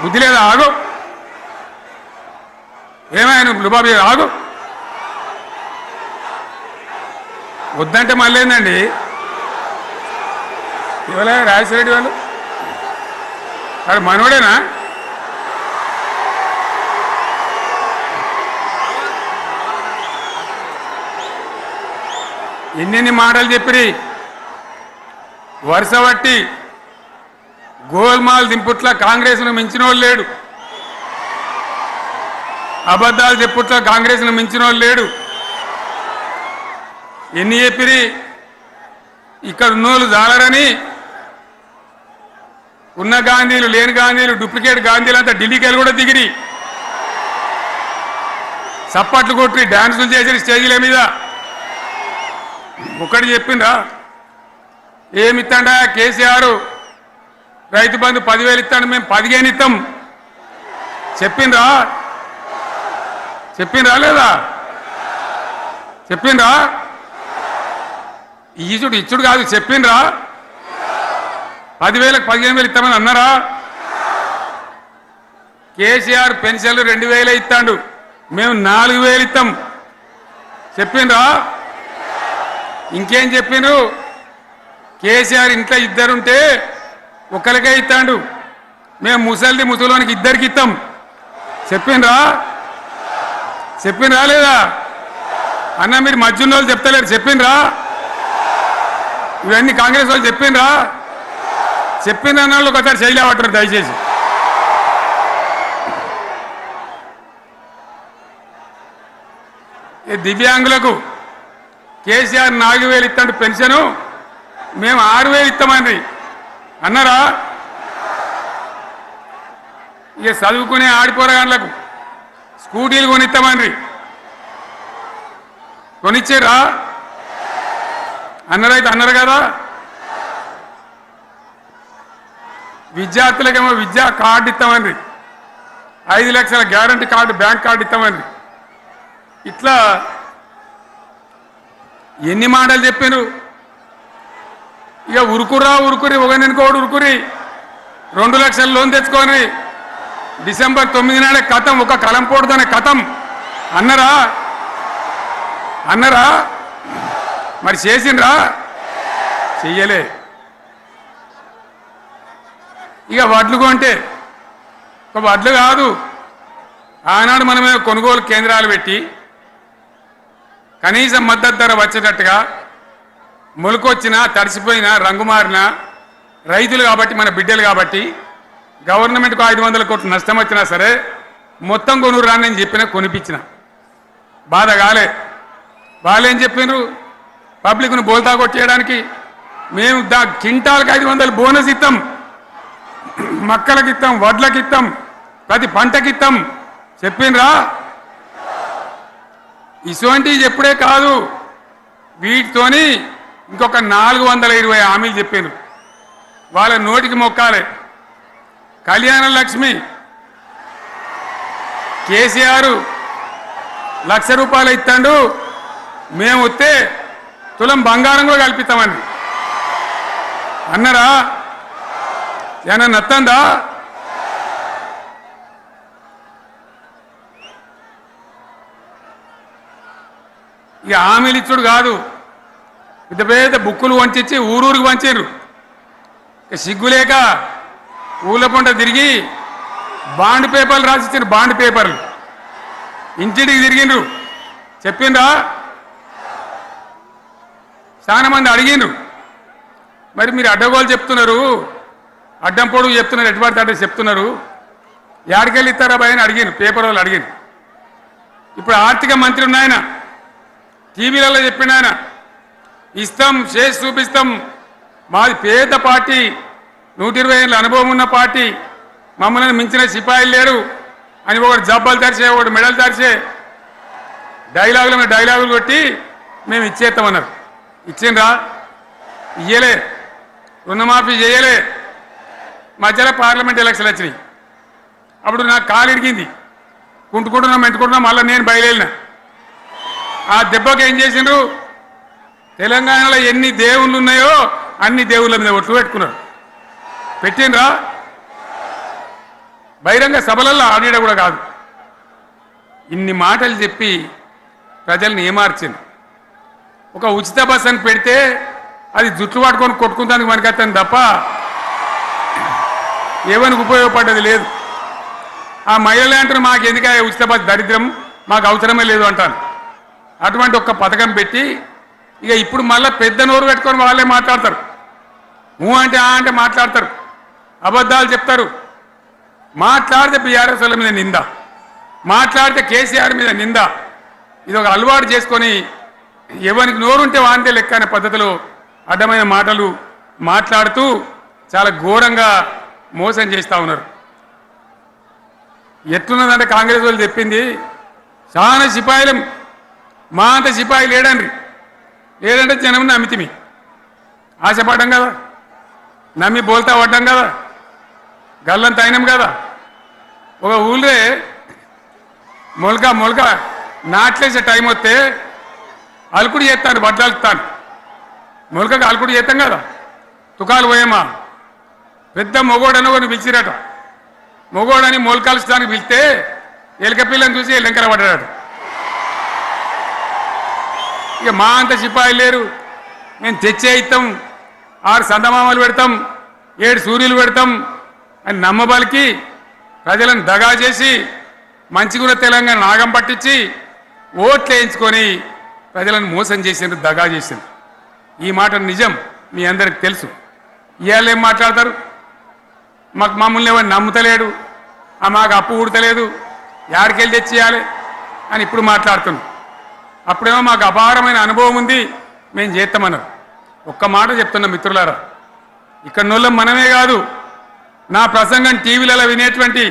బుద్ధి లేదా? ఆగు. ఏమైనా లుబాబీ ఆగు. వద్దంటే మళ్ళీ ఏందండి? ఇవాళ రాజశేఖర వాళ్ళు అది మనోడేనా? ఎన్నెన్ని మాటలు చెప్పిరి. వరుస బట్టి గోల్మాల్ దింపుట్ల కాంగ్రెస్ను మించిన వాళ్ళు లేడు, అబద్ధాలు చెప్పుట్ల కాంగ్రెస్ను మించిన వాళ్ళు లేడు. ఎన్ని చెప్పిరి? ఇక్కడ ఉన్నోళ్ళు జాలరని ఉన్న గాంధీలు లేని గాంధీలు డూప్లికేట్ గాంధీలు అంతా ఢిల్లీకి వెళ్ళి కూడా దిగిరి, చప్పట్లు కొట్టి డాన్సులు చేసి స్టేజీల మీద. ఒకటి చెప్పిండ్రా? ఏమిత్తాడా కేసీఆర్? రైతు బంధు 10,000 ఇస్తాడు, మేము 15 ఇస్తాం. చెప్పిండ్రా? చెప్పిండ్రా లేదా? చెప్పిండ్రా? ఇచ్చుడు కాదు, చెప్పిండ్రా? 10,000కు 15,000 ఇస్తామని అన్నారా? కేసీఆర్ పెన్షన్లు 2,000 ఇస్తాడు, మేము 4,000 ఇస్తాం. చెప్పిండ్రా? ఇంకేం చెప్పిండ్రు? కేసీఆర్ ఇంట్లో ఇద్దరుంటే ఒకరికే ఇస్తాడు, మేము ముసలోనికి 2 ఇస్తాం. చెప్పిండ్రా? చెప్పిండ్రా లేదా? అన్న మీరు మధ్యన్న వాళ్ళు చెప్తలేరు, చెప్పిండ్రా? ఇవన్నీ కాంగ్రెస్ వాళ్ళు చెప్పిండ్రా? చెప్పిన వాళ్ళు ఒకసారి చేయలేవటారు దయచేసి. దివ్యాంగులకు కేసీఆర్ 4,000 ఇస్తాడు పెన్షను, మేము 6,000 ఇస్తామండి అన్నారా? ఇక చదువుకునే ఆడిపోరగాళ్ళకు స్కూటీలు కొనిస్తామండి, కొనిచ్చారా? అన్నారైతే అన్నారు కదా. విద్యార్థులకేమో విద్యా కార్డు ఇస్తామండి, 5 లక్షల గ్యారంటీ కార్డు, బ్యాంక్ కార్డు ఇస్తామండి. ఇట్లా ఎన్ని మాటలు చెప్పారు? ఇక ఉరుకురి ఒకరినుకోడు ఉరుకురి 2 లక్షల లోన్ తెచ్చుకొని డిసెంబర్ 9 నాడే కథం, ఒక కలంపోటుతోనే కథం అన్నరా? అన్నరా? మరి చేసిండ్రా? చెయ్యలే. ఇక వడ్లు కొంటే ఒక వడ్లు కాదు, ఆనాడు మనమే కొనుగోలు కేంద్రాలు పెట్టి కనీసం మద్దతు ధర వచ్చేటట్టుగా మొలకొచ్చినా తడిసిపోయినా రంగు మారినా రైతులు కాబట్టి మన బిడ్డలు కాబట్టి గవర్నమెంట్కు 500 కోట్లు నష్టం వచ్చినా సరే మొత్తం కొనురు అని నేను చెప్పిన, కొనిపించిన. బాధ కాలే. వాళ్ళేం చెప్పిండ్రు? పబ్లిక్ను బోల్తా కొట్టేయడానికి మేము క్వింటాల్కి 500 బోనస్ ఇస్తాం, మక్కలకి ఇస్తాం, వడ్లకి ఇస్తాం, ప్రతి పంటకి ఇస్తాం. చెప్పిండ్రా? ఇటువంటివి చెప్పుడే కాదు, వీటితోని ఇంకొక 420 హామీలు చెప్పిండ్రు. వాళ్ళ నోటికి మొక్కాలే. కళ్యాణ లక్ష్మి కేసీఆర్ 1,00,000 రూపాయలు ఇస్తాడు, మేము వస్తే తులం బంగారం కూడా కల్పిస్తామండి అన్నారా? ఏమన్నా నత్తందా? ఇక హామీలు ఇచ్చుడు కాదు, పెద్ద పెద్ద బుక్కులు వంచి ఊరూరికి వంచారు. సిగ్గులేక ఊళ్ళ పంట తిరిగి బాండ్ పేపర్లు రాసిచ్చారు, బాండ్ పేపర్లు ఇంటింటికి తిరిగిండ్రు. చెప్పిండ్రా? చాలా మంది అడిగిండ్రు, మరి మీరు అడ్డగోలు చెప్తున్నారు, అడ్డం పొడుగు చెప్తున్నారు, ఎటువంటి అంటే చెప్తున్నారు. యాడికెళ్ళి ఇస్తారా భయ అని అడిగాను, పేపర్ వాళ్ళు అడిగాను. ఇప్పుడు ఆర్థిక మంత్రి ఉన్నాయన, టీవీలలో చెప్పిన ఆయన ఇస్తాం, చేసి చూపిస్తాం, మాది పేద పార్టీ, 120 ఏళ్ళ అనుభవం ఉన్న పార్టీ, మమ్మల్ని మించిన సిపాయిలు లేరు అని ఒకటి జబ్బలు తెరిచే, ఒకటి మెడలు తెరిచే డైలాగులు కొట్టి మేము ఇచ్చేస్తామన్నారు. ఇచ్చిండ్రా? ఇయ్యలే. రుణమాఫీ చేయలే. మధ్యలో పార్లమెంట్ ఎలక్షన్లు వచ్చినాయి. అప్పుడు నాకు కాలు ఇరిగింది, మెంటుకుంటున్నాం, మళ్ళీ నేను బయలుదేరిన. ఆ దెబ్బకి ఏం చేసిండ్రు, తెలంగాణలో ఎన్ని దేవుళ్ళు ఉన్నాయో అన్ని దేవుళ్ళ మీద ఒట్లు పెట్టుకున్నారు. పెట్టిండ్రా? బహిరంగ సభలలో ఆడిడ కూడా కాదు. ఇన్ని మాటలు చెప్పి ప్రజల్ని ఏమార్చింది. ఒక ఉచిత బస్ అని పెడితే అది జుట్లు పట్టుకొని కొట్టుకుందానికి మనకత్తాను తప్ప ఏమనికి ఉపయోగపడ్డది లేదు. ఆ మహిళలే అంటారు మాకు ఎందుక ఉచిత బస్ దరిద్రం, మాకు అవసరమే లేదు అంటాను. అటువంటి ఒక్క పథకం పెట్టి ఇక ఇప్పుడు మళ్ళీ పెద్ద నోరు పెట్టుకొని వాళ్ళే మాట్లాడతారు. అంటే అంటే మాట్లాడతారు, అబద్ధాలు చెప్తారు. మాట్లాడితే బీఆర్ఎస్ వాళ్ళ మీద నింద, మాట్లాడితే కేసీఆర్ మీద నింద. ఇది ఒక అలవాటు చేసుకొని ఎవరికి నోరుంటే వాంతే లెక్క అనే పద్ధతిలో అడ్డమైన మాటలు మాట్లాడుతూ చాలా ఘోరంగా మోసం చేస్తూ ఉన్నారు. ఎట్లున్నదంటే కాంగ్రెస్ వాళ్ళు చెప్పింది చాలా సిపాయిలం, మా అంత సిపాయి లేడంటే జనం నమ్మితిమి, ఆశపడ్డాం కదా, నమ్మి బోల్తా పడ్డాం కదా, గల్లంత అయినాం కదా. ఒక ఊళ్ళే మొలక నాట్లేసే టైం వస్తే అలుకుడు చేస్తాను, బట్టలుతాను, మొలకకు అలుకుడు చేస్తాం కదా, తుకాలు పోయేమా పెద్ద మొగోడని కొన్ని పిలిచిరట. మొగోడని మొలకలుస్తానికి పిలిస్తే ఎలక పిల్లని చూసి ఎల్లంకర పడ్డాడు. ఇక మా అంత సిపాయి లేరు, మేము తెచ్చే ఇస్తాం, 6 సందమామలు పెడతాం, 7 సూర్యులు పెడతాం అని నమ్మబలికి ప్రజలను దగా చేసి మంచిగున్న తెలంగాణ నాగం పట్టించి ఓట్లు వేయించుకొని ప్రజలను మోసం చేసిండ్రు, దగా చేసిండ్రు. ఈ మాట నిజం, మీ అందరికి తెలుసు. ఇవాళ ఏం మాట్లాడతారు, మమ్మల్ని ఎవరు నమ్ముతలేడు, మాకు అప్పు ఉడతలేదు, యాడికెళ్ళి తెచ్చేయాలి అని ఇప్పుడు మాట్లాడుతున్నాం. అప్పుడేమో మాకు అపారమైన అనుభవం ఉంది, మేము చేస్తామన్నారు. ఒక్క మాట చెప్తున్నాం మిత్రులారా, ఇక్కడ నోళ్ళం మనమే కాదు, నా ప్రసంగం టీవీలలో వినేటువంటి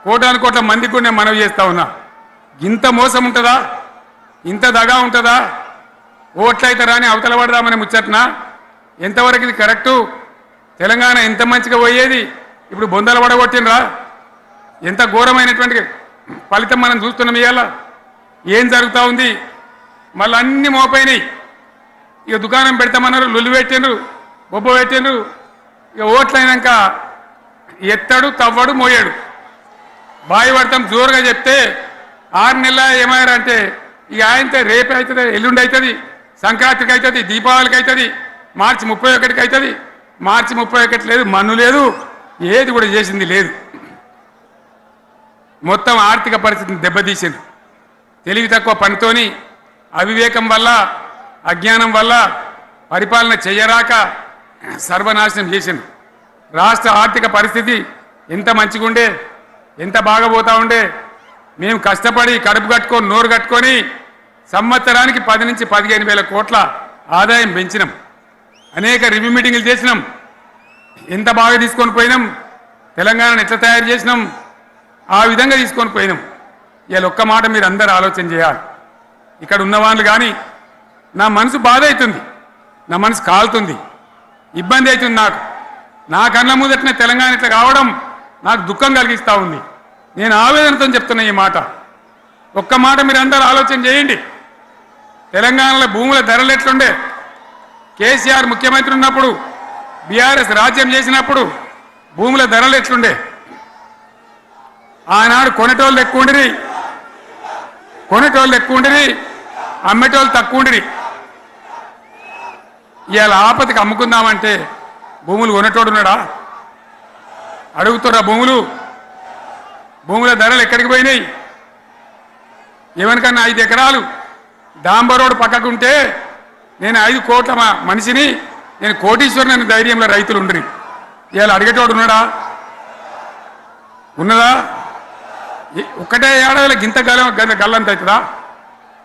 కోటాను కోట్ల మందికి కూడా నేను మనవి చేస్తా ఉన్నా. ఇంత మోసం ఉంటుందా, ఇంత దగా ఉంటుందా? ఓట్లయితే రాని అవతల పడదామని ముచ్చట్నా? ఎంతవరకు ఇది కరెక్టు? తెలంగాణ ఎంత మంచిగా పోయేది, ఇప్పుడు బొందలు పడగొట్టినరా? ఎంత ఘోరమైనటువంటి ఫలితం మనం చూస్తున్నాం. ఇవాళ ఏం జరుగుతూ ఉంది? మళ్ళీ అన్ని మోపైనాయి. ఇక దుకాణం పెడతామన్నారు, లొల్లు పెట్టిండ్రు, బొబ్బ పెట్టిండ్రు. ఇక ఓట్లయినాక ఎత్తాడు, తవ్వడు, మోయాడు. బాయి పడతాం జోరుగా చెప్తే 6 నెలల ఏమయ్యారంటే ఇక ఆయనతో రేపు అవుతుంది, ఎల్లుండి అవుతుంది, సంక్రాంతికి అవుతుంది, దీపావళికి అవుతుంది, మార్చి 31కి అవుతుంది. మార్చి 31 లేదు, మన్ను లేదు, ఏది కూడా చేసింది లేదు. మొత్తం ఆర్థిక పరిస్థితిని దెబ్బతీసింది. తెలివి తక్కువ పనితోని, అవివేకం వల్ల, అజ్ఞానం వల్ల పరిపాలన చెయ్యరాక సర్వనాశనం చేసింది. రాష్ట్ర ఆర్థిక పరిస్థితి ఎంత మంచిగుండే, ఎంత బాగా పోతా ఉండే. మేము కష్టపడి కడుపు కట్టుకొని, నోరు కట్టుకొని సంవత్సరానికి 10 నుంచి 15 వేల కోట్ల ఆదాయం పెంచినాం. అనేక రివ్యూ మీటింగులు చేసినాం. ఎంత బాగా తీసుకొని పోయినాం, తెలంగాణను ఎట్లా తయారు చేసినాం, ఆ విధంగా తీసుకొని పోయినాం. ఇవాళ ఒక్క మాట మీరు అందరూ ఆలోచన చేయాలి. ఇక్కడ ఉన్నవాళ్ళు కానీ నా మనసు బాధ అవుతుంది, నా మనసు కాలుతుంది, ఇబ్బంది అవుతుంది. నా కళ్ళ ముందటనే తెలంగాణ ఇట్లా కావడం నాకు దుఃఖం కలిగిస్తూ ఉంది. నేను ఆవేదనతో చెప్తున్నా ఈ మాట. ఒక్క మాట మీరు అందరూ ఆలోచన చేయండి. తెలంగాణలో భూముల ధరలు ఎట్లుండే? కేసీఆర్ ముఖ్యమంత్రి ఉన్నప్పుడు, బీఆర్ఎస్ రాజ్యం చేసినప్పుడు భూముల ధరలు ఎట్లుండే? ఆనాడు కొనేటోళ్ళు ఎక్కువ ఉండిరి, అమ్మేటోళ్ళు తక్కువ ఉండిరి. ఇవాళ ఆపతికి అమ్ముకుందామంటే భూములు కొనేటోడు ఉన్నాడా? అడుగుతున్నా భూముల ధరలు ఎక్కడికి పోయినాయి? ఎవరికన్నా 5 ఎకరాలు డాంబర్ రోడ్డు పక్కకుంటే నేను 5 కోట్ల మనిషిని నేను కోటీశ్వరుని అనే ధైర్యంలో రైతులు ఉండరు. ఇవాళ అడిగేటోడు ఉన్నాడా? ఉన్నదా? ఒక్కటే ఏడాదిలో గింత గల్లంత అవుతుందా?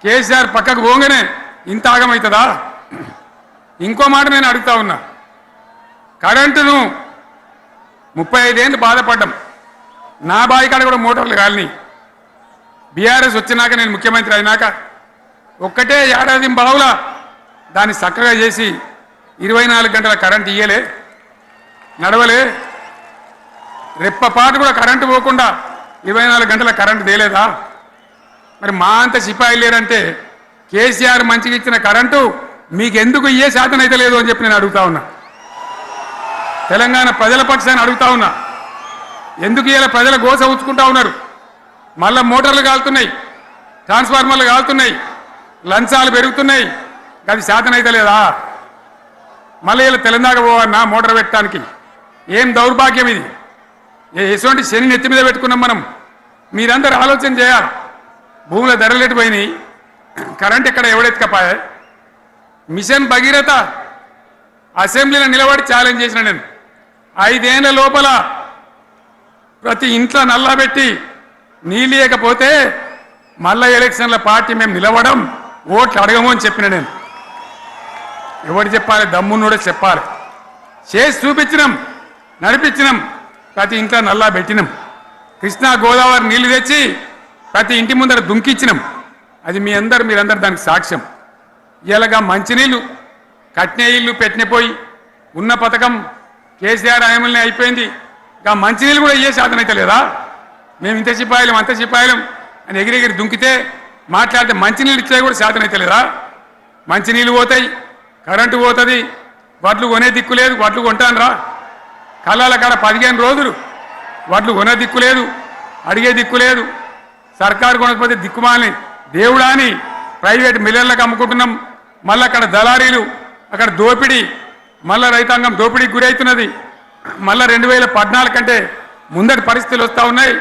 కేసీఆర్ పక్కకు పోగానే ఇంత ఆగమవుతుందా? ఇంకో మాట నేను అడుగుతా ఉన్నా, కరెంటును 35 ఏళ్ళు బాధపడ్డాం. నా బావి కాడ కూడా మోటార్లు కాలినాయి. బీఆర్ఎస్ వచ్చినాక నేను ముఖ్యమంత్రి అయినాక ఒక్కటే ఏడాది బావులా దాన్ని చక్కగా చేసి 24 గంటల కరెంట్ ఇయ్యలే, నడవలే. రెప్పపాటు కూడా కరెంటు పోకుండా 24 గంటల కరెంటు తేలేదా? మరి మా అంత సిపాయి లేరంటే కేసీఆర్ మంచిగా ఇచ్చిన కరెంటు మీకెందుకు ఇయ్యే శాతం అయితే లేదు అని చెప్పి నేను అడుగుతా ఉన్నా. తెలంగాణ ప్రజల పక్షాన్ని అడుగుతా ఉన్నా. ఎందుకు ఇలా ప్రజల గోస ఉంచుకుంటా ఉన్నారు? మళ్ళా మోటార్లు కాలుతున్నాయి, ట్రాన్స్ఫార్మర్లు కాలుతున్నాయి, లంచాలు పెరుగుతున్నాయి. అది శాతం అయితే లేదా? మళ్ళీ ఇలా తెలంగాణ పోవన్నా మోటార్ పెట్టడానికి? ఏం దౌర్భాగ్యం ఇది! ఎటువంటి శని నెత్తి మీద పెట్టుకున్నాం మనం. మీరందరూ ఆలోచన చేయాలి. భూముల ధరలు పోయినాయి, కరెంట్ ఎక్కడ ఎవడెత్తుకపోయా? మిషన్ భగీరథ అసెంబ్లీలో నిలబడి ఛాలెంజ్ చేసిన నేను. 5 ఏళ్ల లోపల ప్రతి ఇంట్లో నల్లా పెట్టి నీళ్ళు లేకపోతే మళ్ళా ఎలక్షన్ల పార్టీ మేము నిలవడం, ఓట్లు అడగము అని చెప్పిన నేను. ఎవరు చెప్పాలి? దమ్మున్నోడే చెప్పాలి. చేసి చూపించినాం, నడిపించినాం. ప్రతి ఇంట్లో నల్లా పెట్టినాం. కృష్ణా గోదావరి నీళ్లు తెచ్చి ప్రతి ఇంటి ముందర దుంకిచ్చినాం. అది మీరందరూ దానికి సాక్ష్యం. ఇలాగా మంచినీళ్ళు కట్నే ఇల్లు పెట్టినపోయి ఉన్న పథకం కేసీఆర్ ఆయమల్ని అయిపోయింది. ఇంకా మంచినీళ్ళు కూడా ఇయ్యే శాతం అయితే లేదా? మేము ఇంత సిపాయిలం అంత సిపాయిలం అని ఎగిరెగిరి దుంకితే మాట్లాడితే మంచినీళ్ళు ఇచ్చే కూడా శాతం అయితే లేదా? మంచినీళ్ళు పోతాయి, కరెంటు పోతుంది, వడ్లు కొనే దిక్కు లేదు. వడ్లు కొంటాను రా, కళ్ళాల కాడ 15 రోజులు వడ్లు కొనే దిక్కు లేదు, అడిగే దిక్కు లేదు. సర్కారు కొనకపోతే దిక్కుమాలని దేవుడా అని ప్రైవేట్ మిల్లర్లకు అమ్ముకుంటున్నాం. మళ్ళీ అక్కడ దళారీలు, అక్కడ దోపిడీ, మళ్ళీ రైతాంగం దోపిడీకి గురవుతున్నది. మళ్ళీ 2014 కంటే ముందటి పరిస్థితులు వస్తూ ఉన్నాయి.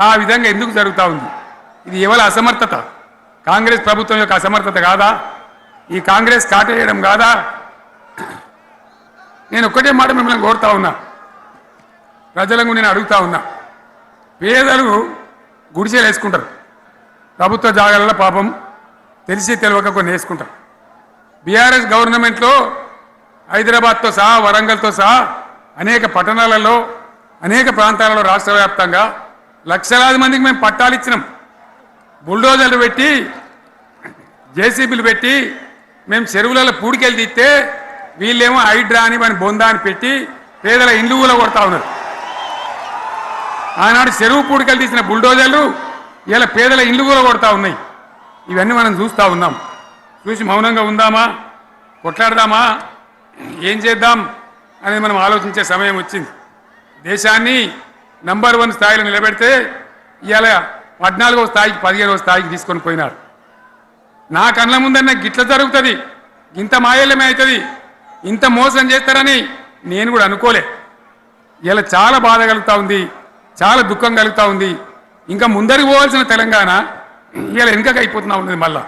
ఆ విధంగా ఎందుకు జరుగుతూ ఉంది? ఇది ఎవరి అసమర్థత? కాంగ్రెస్ ప్రభుత్వం యొక్క అసమర్థత కాదా? ఈ కాంగ్రెస్ కాటేయడం కాదా? నేను ఒక్కటే మాట మిమ్మల్ని కోరుతా ఉన్నా, ప్రజలకు నేను అడుగుతా ఉన్నా. పేదలు గుడిసెలు వేసుకుంటారు, ప్రభుత్వ జాగాలలో పాపం తెలిసి తెలియక కొన్ని వేసుకుంటారు. బీఆర్ఎస్ గవర్నమెంట్లో హైదరాబాద్తో సహా వరంగల్తో సహా అనేక పట్టణాలలో అనేక ప్రాంతాలలో రాష్ట్ర వ్యాప్తంగా లక్షలాది మందికి మేము పట్టాలు ఇచ్చినాం. బుల్డోజర్లు పెట్టి జేసీబీలు పెట్టి మేము చెరువులలో పూడికెళ్ళి తీస్తే వీళ్ళేమో హైడ్రా అని మన బొందా అని పెట్టి పేదల ఇండ్లు కూడా కొడతా ఉన్నారు. ఆనాడు చెరువు పూడికెళ్ళి తీసిన బుల్డోజర్లు ఇలా పేదల ఇండ్లు కూడా కొడతా ఉన్నాయి. ఇవన్నీ మనం చూస్తూ ఉన్నాం. చూసి మౌనంగా ఉందామా, కొట్లాడదామా, ఏం చేద్దాం అనేది మనం ఆలోచించే సమయం వచ్చింది. దేశాన్ని నంబర్ 1 స్థాయిలో నిలబెడితే ఇవాళ 14వ స్థాయికి 15వ స్థాయికి తీసుకొని పోయినారు. నా కళ్ళ ముందన్న గిట్ల జరుగుతుంది, ఇంత మాయల్యమే అవుతుంది, ఇంత మోసం చేస్తారని నేను కూడా అనుకోలే. ఇలా చాలా బాధ కలుగుతూ ఉంది, చాలా దుఃఖం కలుగుతూ ఉంది. ఇంకా ముందరికి పోవాల్సిన తెలంగాణ ఇలా వెనుకకు అయిపోతున్నా ఉన్నది. మళ్ళా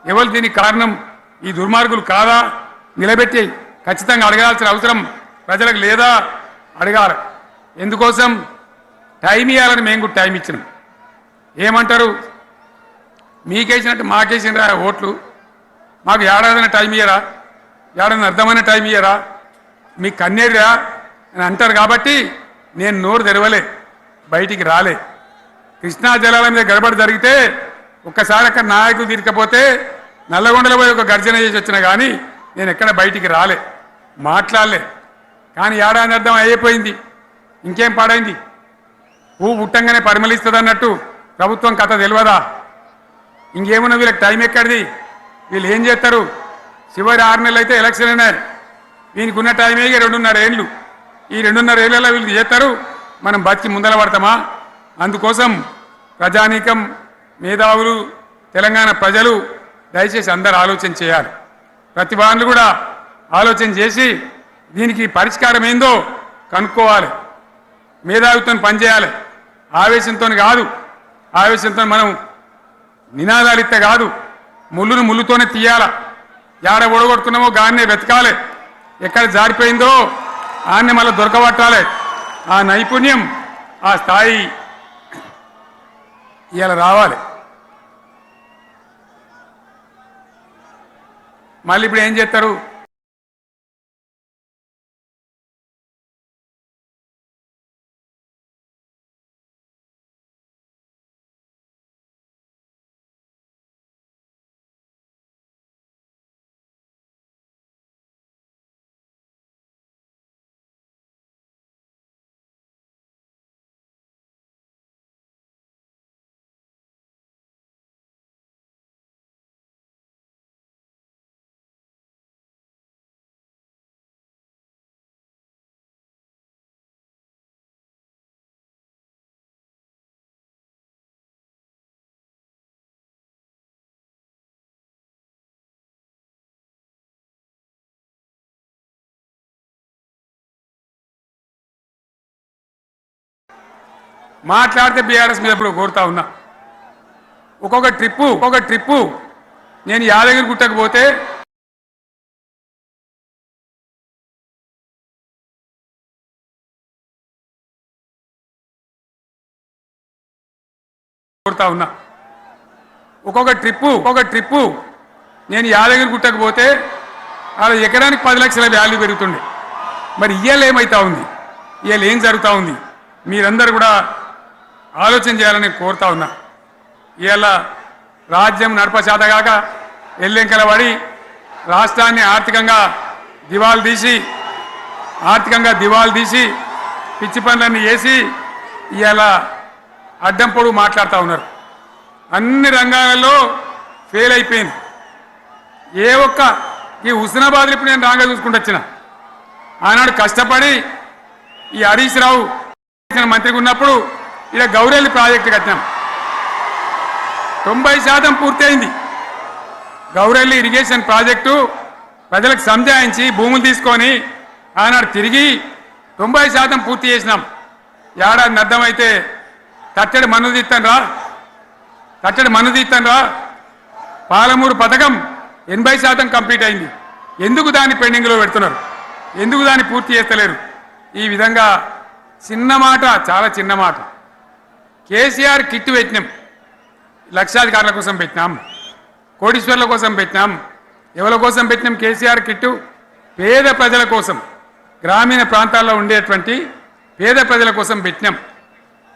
ఎవరు దీనికి కారణం? ఈ దుర్మార్గులు కాదా? నిలబెట్టి ఖచ్చితంగా అడగాల్సిన అవసరం ప్రజలకు లేదా? అడగాలి. ఎందుకోసం? టైం ఇవ్వాలని మేము కూడా టైం ఇచ్చినాం. ఏమంటారు? మీకేసినట్టు మాకేసిన ఓట్లు, మాకు ఏడాదైనా టైం ఇయ్యరా? ఏడాది అర్థమైన టైం ఇయ్యరా? మీకు కన్నేరురా అని అంటారు. కాబట్టి నేను నోరు తెరవలే, బయటికి రాలే. కృష్ణా జలాల మీద గడబడి జరిగితే ఒక్కసారి అక్కడ నాయకులు తీరకపోతే నల్లగొండలో పోయి ఒక గర్జన చేసి వచ్చినా కానీ నేను ఎక్కడ బయటికి రాలే, మాట్లాడలే. కానీ ఏడాది అర్థం అయిపోయింది, ఇంకేం పాడైంది? పువ్వు పుట్టంగానే పరిమళిస్తుంది అన్నట్టు ప్రభుత్వం కథ తెలియదా? ఇంకేమన్నా వీళ్ళకి టైం ఎక్కడిది? వీళ్ళు ఏం చేస్తారు? చివరి 6 నెలలు అయితే ఎలక్షన్ అయినాయి. వీనికి ఉన్న టైం 2.5 ఏళ్ళు. ఈ 2.5 ఏళ్ళలో వీళ్ళు చేస్తారు, మనం బతికి ముందర పడతామా? అందుకోసం ప్రజానీకం, మేధావులు, తెలంగాణ ప్రజలు దయచేసి అందరూ ఆలోచన చేయాలి. ప్రతి వాళ్ళు కూడా ఆలోచన చేసి దీనికి పరిష్కారం ఏందో కనుక్కోవాలి. మేధావితో పనిచేయాలి, ఆవేశంతో కాదు. ఆవేశంతో మనం నినాదాలు ఇస్తే కాదు, ముళ్ళును ముళ్ళుతోనే తీయాల. యాడ ఒడగొట్టుకున్నామో గాన్నే వెతకాలి. ఎక్కడ జారిపోయిందో ఆన్ని మళ్ళీ దొరకబట్టాలి. ఆ నైపుణ్యం ఆ స్థాయి ఇవాళ రావాలి. మళ్ళీ ఇప్పుడు ఏం చేస్తారు? మాట్లాడితే బీఆర్ఎస్ మీద ఇప్పుడు కోరుతా ఉన్నా. ఒక్కొక్క ట్రిప్పు నేను యాదగిరి గుట్టకు పోతే కోరుతా ఉన్నా. ఒక్కొక్క ట్రిప్పు నేను యాదగిరి గుట్టకు పోతే అలా ఎకరానికి 10 లక్షల వాల్యూ పెరుగుతుండే. మరి ఇవాళ ఏమైతా ఉంది? ఇవాళ ఏం జరుగుతూ ఉంది? మీరందరూ కూడా ఆలోచన చేయాలని కోరుతా ఉన్నా. ఇవాళ రాజ్యం నడపచేతగాక ఎల్లెంకల పడి రాష్ట్రాన్ని ఆర్థికంగా దివాలు తీసి పిచ్చి పనులన్నీ వేసి ఇవాళ అడ్డం పొడుగు మాట్లాడుతూ ఉన్నారు. అన్ని రంగాలలో ఫెయిల్ అయిపోయింది. ఏ ఒక్క ఈ హుస్నాబాద్ ఇప్పుడు నేను రాగా చూసుకుంటూ వచ్చిన ఆనాడు కష్టపడి ఈ హరీష్ రావు మంత్రిగా ఉన్నప్పుడు ఇలా గౌరెల్లి ప్రాజెక్టు కట్టినాం. 90% పూర్తయింది. గౌరెల్లి ఇరిగేషన్ ప్రాజెక్టు ప్రజలకు సంజాయించి భూములు తీసుకొని ఆనాడు తిరిగి 90% పూర్తి చేసినాం. ఏడాది అర్థమైతే తట్టడి మన్ను తీస్తాను రా. పాలమూరు పథకం 80% కంప్లీట్ అయింది. ఎందుకు దాన్ని పెండింగ్లో పెడుతున్నారు? ఎందుకు దాన్ని పూర్తి చేస్తలేరు? ఈ విధంగా చిన్న మాట, చాలా చిన్న మాట. కేసీఆర్ కిట్ పెట్టినాం, లక్షాధికారుల కోసం పెట్టినాం, కోటీశ్వర్ల కోసం పెట్టినాం. ఎవరి కోసం పెట్టినాం కేసీఆర్ కిట్టు? పేద ప్రజల కోసం, గ్రామీణ ప్రాంతాల్లో ఉండేటువంటి పేద ప్రజల కోసం పెట్టినాం.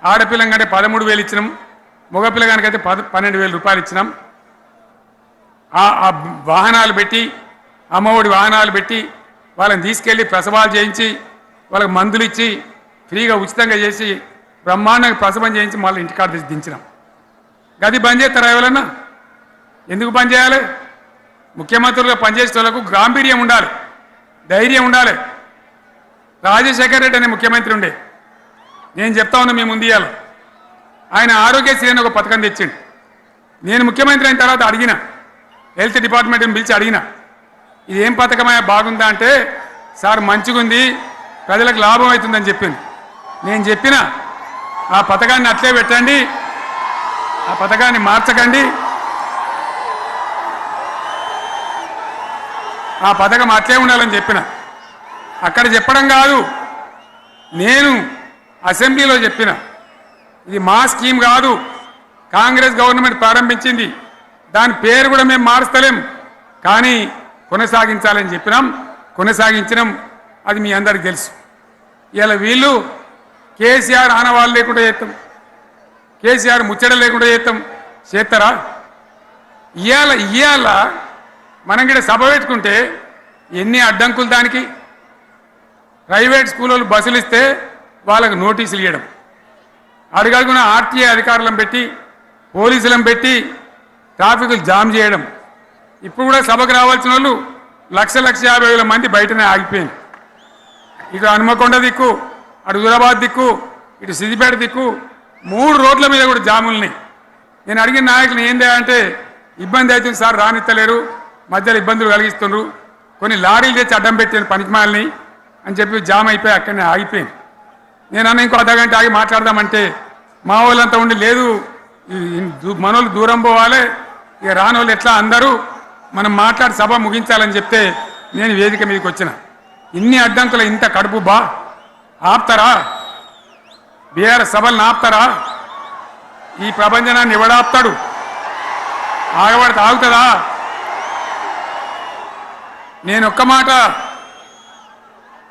ఆడపిల్లంటే 13,000 ఇచ్చినాం, మగపిల్లగానికైతే 12,000 రూపాయలు ఇచ్చినాం. ఆ వాహనాలు పెట్టి, అమ్మఒడి వాహనాలు పెట్టి వాళ్ళని తీసుకెళ్ళి ప్రసవాలు చేయించి వాళ్ళకి మందులు ఇచ్చి ఫ్రీగా ఉచితంగా చేసి బ్రహ్మాండంగా ప్రసవం చేయించి మళ్ళీ ఇంటికాడ దించినాం. గది బంద్ చేస్తారా ఎవరన్నా? ఎందుకు బంద్ చేయాలి? ముఖ్యమంత్రులుగా పనిచేసే వాళ్ళకు గాంభీర్యం ఉండాలి, ధైర్యం ఉండాలి. రాజశేఖర రెడ్డి అనే ముఖ్యమంత్రి ఉండే, నేను చెప్తా ఉన్నా మీ ముందు ఇయ్యాలి. ఆయన ఆరోగ్యశ్రీ అని ఒక పథకం తెచ్చిండు. నేను ముఖ్యమంత్రి అయిన తర్వాత అడిగిన, హెల్త్ డిపార్ట్మెంట్ని పిలిచి అడిగిన, ఇది ఏం పథకమయ్యా బాగుందా అంటే, సార్ మంచిగుంది, ప్రజలకు లాభం అవుతుందని చెప్పింది. నేను చెప్పిన ఆ పథకాన్ని అట్లే పెట్టండి, ఆ పథకాన్ని మార్చకండి, ఆ పథకం అట్లే ఉండాలని చెప్పిన. అక్కడ చెప్పడం కాదు, నేను అసెంబ్లీలో చెప్పిన, ఇది మా స్కీమ్ కాదు, కాంగ్రెస్ గవర్నమెంట్ ప్రారంభించింది, దాని పేరు కూడా మేము మారుస్తలేం, కానీ కొనసాగించాలని చెప్పినాం, కొనసాగించినాం. అది మీ అందరికి తెలుసు. ఇలా వీళ్ళు కేసీఆర్ ఆనవాళ్ళు లేకుండా చేస్తాం, కేసీఆర్ ముచ్చట లేకుండా చేస్తారా? ఇవాళ మనం కూడా సభ పెట్టుకుంటే ఎన్ని అడ్డంకులు దానికి. ప్రైవేట్ స్కూళ్ళు బస్సులు ఇస్తే వాళ్ళకు నోటీసులు ఇవ్వడం, అడుగడుగున ఆర్టీఏ అధికారులను పెట్టి పోలీసులను పెట్టి ట్రాఫిక్లు జామ్ చేయడం. ఇప్పుడు కూడా సభకు రావాల్సిన వాళ్ళు 1,50,000 మంది బయటనే ఆగిపోయింది. ఇటు హనుమకొండ దిక్కు, అటు హుజరాబాద్ దిక్కు, ఇటు సిద్దిపేట దిక్కు 3 రోడ్ల మీద కూడా జాములున్నాయి. నేను అడిగిన నాయకులు ఏందే అంటే, ఇబ్బంది అవుతుంది సార్, రానిత్తలేరు, మధ్యలో ఇబ్బందులు కలిగిస్తున్నారు, కొన్ని లారీలు తెచ్చి అడ్డం పెట్టాను పనికిమాలని అని చెప్పి జామ్ అయిపోయి అక్కడనే ఆగిపోయింది. నేను అన్న ఇంకో అర్ధగంట ఆగి మాట్లాడదామంటే మా వాళ్ళంతా ఉండి, లేదు మనోళ్ళు దూరం పోవాలి, ఇక రానోళ్ళు ఎట్లా అందరూ మనం మాట్లాడి సభ ముగించాలని చెప్తే నేను వేదిక మీదకి వచ్చిన. ఇన్ని అడ్డంకులు ఇంత కడుపు ఆపుతారా? బీఆర్ఎస్ సభలను ఆపుతారా? ఈ ప్రపంచనాన్ని ఎవడాపుతాడు? ఆగబడితే ఆగుతుందా? నేను ఒక్క మాట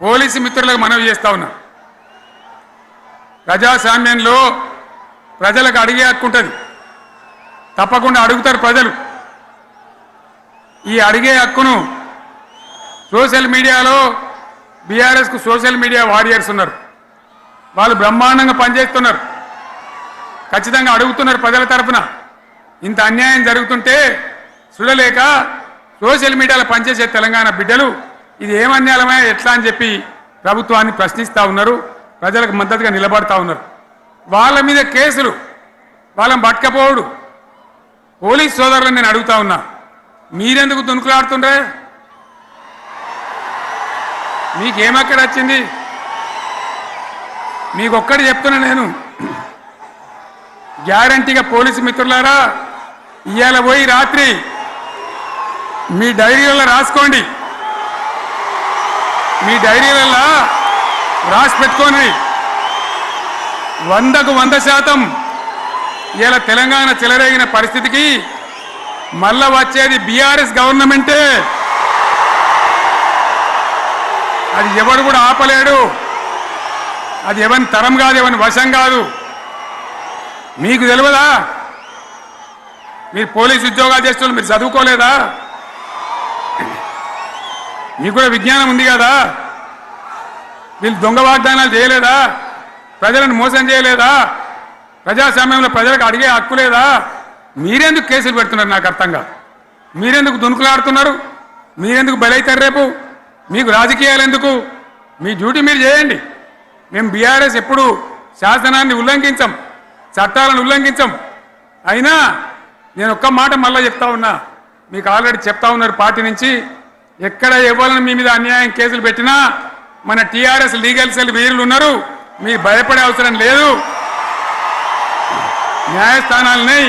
పోలీసు మిత్రులకు మనవి చేస్తా ఉన్నా. ప్రజాస్వామ్యంలో ప్రజలకు అడిగే హక్కు ఉంటుంది, తప్పకుండా అడుగుతారు ప్రజలు. ఈ అడిగే హక్కును సోషల్ మీడియాలో బీఆర్ఎస్కు సోషల్ మీడియా వారియర్స్ ఉన్నారు, వాళ్ళు బ్రహ్మాండంగా పనిచేస్తున్నారు, ఖచ్చితంగా అడుగుతున్నారు ప్రజల తరఫున. ఇంత అన్యాయం జరుగుతుంటే చూడలేక సోషల్ మీడియాలో పనిచేసే తెలంగాణ బిడ్డలు ఇది ఏమన్యాయమే ఎట్లా అని చెప్పి ప్రభుత్వాన్ని ప్రశ్నిస్తూ ఉన్నారు, ప్రజలకు మద్దతుగా నిలబడతా ఉన్నారు. వాళ్ళ మీద కేసులు, వాళ్ళని పట్టుకపోవడు. పోలీస్ సోదరులను నేను అడుగుతా ఉన్నా, మీరెందుకు దునుకులాడుతుండ్రే? మీకేమక్కడ వచ్చింది? మీకొక్కటి చెప్తున్నా నేను, గ్యారంటీగా పోలీసు మిత్రులారా, ఇవాళ పోయి రాత్రి మీ డైరీలలో రాసుకోండి, మీ డైరీలలో రాసి పెట్టుకోండి. 100కు 100% ఇలా తెలంగాణ చెలరేగిన పరిస్థితికి మళ్ళా వచ్చేది బీఆర్ఎస్ గవర్నమెంటే. అది ఎవడు కూడా ఆపలేడు, అది ఎవరి తరం కాదు, ఎవరి వశం కాదు. మీకు తెలియదా? మీరు పోలీసు ఉద్యోగాలు చేస్తున్నారు, మీరు చదువుకోలేదా? మీకు కూడా విజ్ఞానం ఉంది కదా? వీళ్ళు దొంగ వాగ్దానాలు చేయలేదా? ప్రజలను మోసం చేయలేదా? ప్రజాస్వామ్యంలో ప్రజలకు అడిగే హక్కు లేదా? మీరెందుకు కేసులు పెడుతున్నారు? నాకు అర్థం కాదు. మీరెందుకు దునుకులాడుతున్నారు? మీరెందుకు బలైతారు? రేపు మీకు రాజకీయాలు ఎందుకు? మీ డ్యూటీ మీరు చేయండి. మేము బీఆర్ఎస్ ఎప్పుడు శాసనాన్ని ఉల్లంఘించాం, చట్టాలను ఉల్లంఘించాం. అయినా నేను ఒక్క మాట మళ్ళీ చెప్తా ఉన్నా, మీకు ఆల్రెడీ చెప్తా ఉన్నారు పార్టీ నుంచి, ఎక్కడ ఎవరిని మీ మీద అన్యాయం కేసులు పెట్టినా మన టీఆర్ఎస్ లీగల్ సెల్ వీరులు ఉన్నారు, మీరు భయపడే అవసరం లేదు. న్యాయస్థానాలని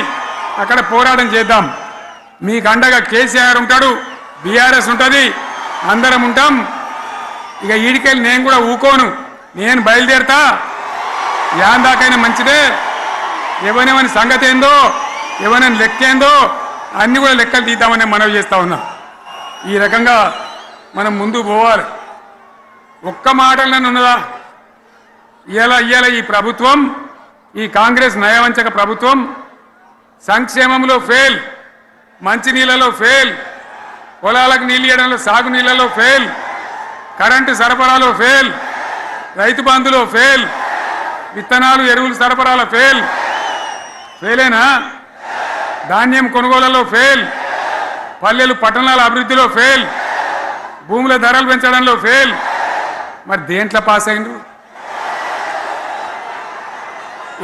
అక్కడ పోరాటం చేద్దాం. మీకు అండగా కేసీఆర్ ఉంటాడు, బీఆర్ఎస్ ఉంటుంది, అందరం ఉంటాం. ఇక ఈడికెళ్ళి నేను కూడా ఊకోను, నేను బయలుదేరతా. యాందాకైనా మంచిదే. ఎవరెవరి సంగతి ఏందో, ఎవరైనా లెక్కేందో అన్ని కూడా లెక్కలు తీద్దామని మనవి చేస్తా ఉన్నా. ఈ రకంగా మనం ముందు పోవాలి. ఒక్క మాటలను ఉన్నదా? ఇవాళ ఈ ప్రభుత్వం, ఈ కాంగ్రెస్ నయవంచక ప్రభుత్వం సంక్షేమంలో ఫెయిల్, మంచినీళ్ళలో ఫెయిల్, పొలాలకు నీళ్ళు ఇవ్వడంలో, సాగు నీళ్ళలో ఫెయిల్, కరెంటు సరఫరాలో ఫెయిల్, రైతు బంధులో ఫెయిల్, విత్తనాలు ఎరువులు సరఫరాలో ఫెయిలేనా? ధాన్యం కొనుగోళ్లలో ఫెయిల్, పల్లెలు పట్టణాల అభివృద్ధిలో ఫెయిల్, భూముల ధరలు పెంచడంలో ఫెయిల్. మరి దేంట్లో పాస్ అయిండు?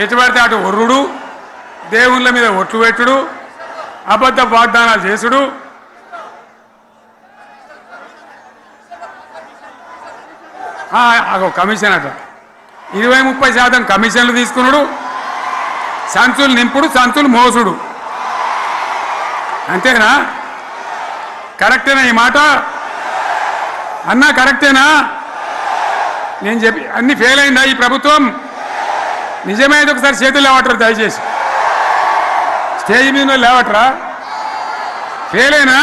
ఎటుపడితే అటు ఒర్రుడు, దేవుళ్ళ మీద ఒట్లు పెట్టుడు, అబద్ధ వాగ్దానాలు చేసుడు. కమిషన్ అట 20-30% కమిషన్లు తీసుకున్నాడు, సంచులు నింపుడు, సంచులు మోసుడు. అంతేనా? కరెక్టేనా ఈ మాట? అన్నా కరెక్టేనా? నేను చెప్పి అన్ని ఫెయిల్ అయిందా ఈ ప్రభుత్వం? నిజమైతే ఒకసారి చేతులు లేవటరు దయచేసి, స్టేజ్ మీద లేవటరా? ఫెయిల్ అయినా?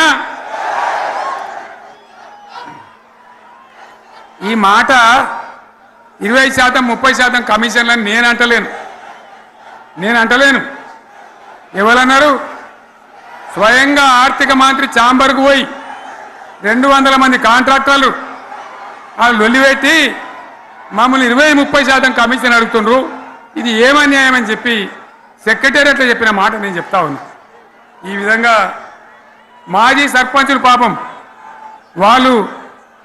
ఈ మాట 20%-30% కమిషన్లని నేను అంటలేను. ఎవరన్నారు? స్వయంగా ఆర్థిక మంత్రి ఛాంబర్కు పోయి 200 మంది కాంట్రాక్టర్లు వాళ్ళు లొల్లిపెట్టి మమ్మల్ని 20-30% కమిషన్ అడుగుతుండ్రు, ఇది ఏమన్యాయం అని చెప్పి సెక్రటేరియట్లో చెప్పిన మాట నేను చెప్తా ఉన్నా. ఈ విధంగా మాజీ సర్పంచులు పాపం వాళ్ళు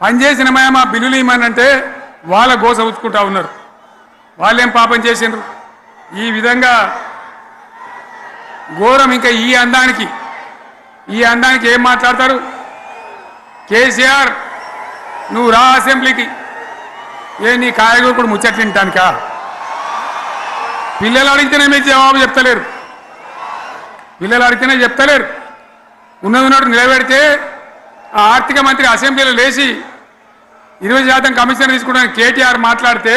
పనిచేసిన మా బిల్లులు ఇవ్వమనంటే వాళ్ళ గోస ఉంచుకుంటా ఉన్నారు. వాళ్ళేం పాపం చేసిండ్రు? ఈ విధంగా ఘోరం. ఇంకా ఈ అందానికి ఏం మాట్లాడతారు? కేసీఆర్ నువ్వు రా అసెంబ్లీకి, నీ కాయగూరకుడు ముచ్చట్లు తింటానికా? పిల్లలు అడిగితేనే మీరు జవాబు చెప్తలేరు, ఉన్నట్టు నిలబెడితే ఆ ఆర్థిక మంత్రి అసెంబ్లీలో లేచి 20% కమిషన్ తీసుకుంటాను కేటీఆర్ మాట్లాడితే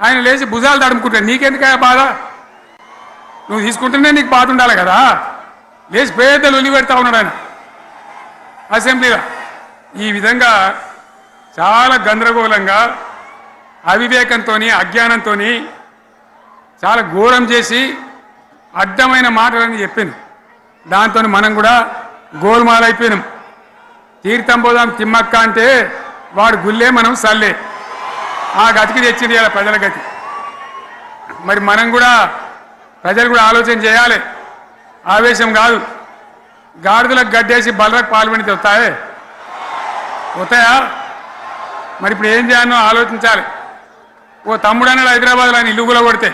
ఆయన లేచి భుజాలు తడుముకుంటాడు. నీకెందుకయ్యా బాధ? నువ్వు తీసుకుంటేనే నీకు బాధ ఉండాలి కదా. లేచి పేదలు ఒలి పెడతా ఉన్నాడు ఆయన అసెంబ్లీలో. ఈ విధంగా చాలా గందరగోళంగా అవివేకంతో అజ్ఞానంతో చాలా ఘోరం చేసి అడ్డమైన మాటలని చెప్పింది. దాంతో మనం కూడా గోల్మాలైపోయినాం. తీర్థం పోదాం తిమ్మక్క అంటే వాడు గుల్లే మనం సల్లే. ఆ గతికి తెచ్చింది ఇలా ప్రజల గతి. మరి మనం కూడా ప్రజలు కూడా ఆలోచన చేయాలి. ఆవేశం కాదు. గాడిదలకు గడ్డేసి బలరకు పాల్పడితే వస్తాయా? మరి ఇప్పుడు ఏం చేయాలో ఆలోచించాలి. ఓ తమ్ముడు అన్నాడు హైదరాబాద్లో ఆయన ఇల్లు కూడా కొడితే,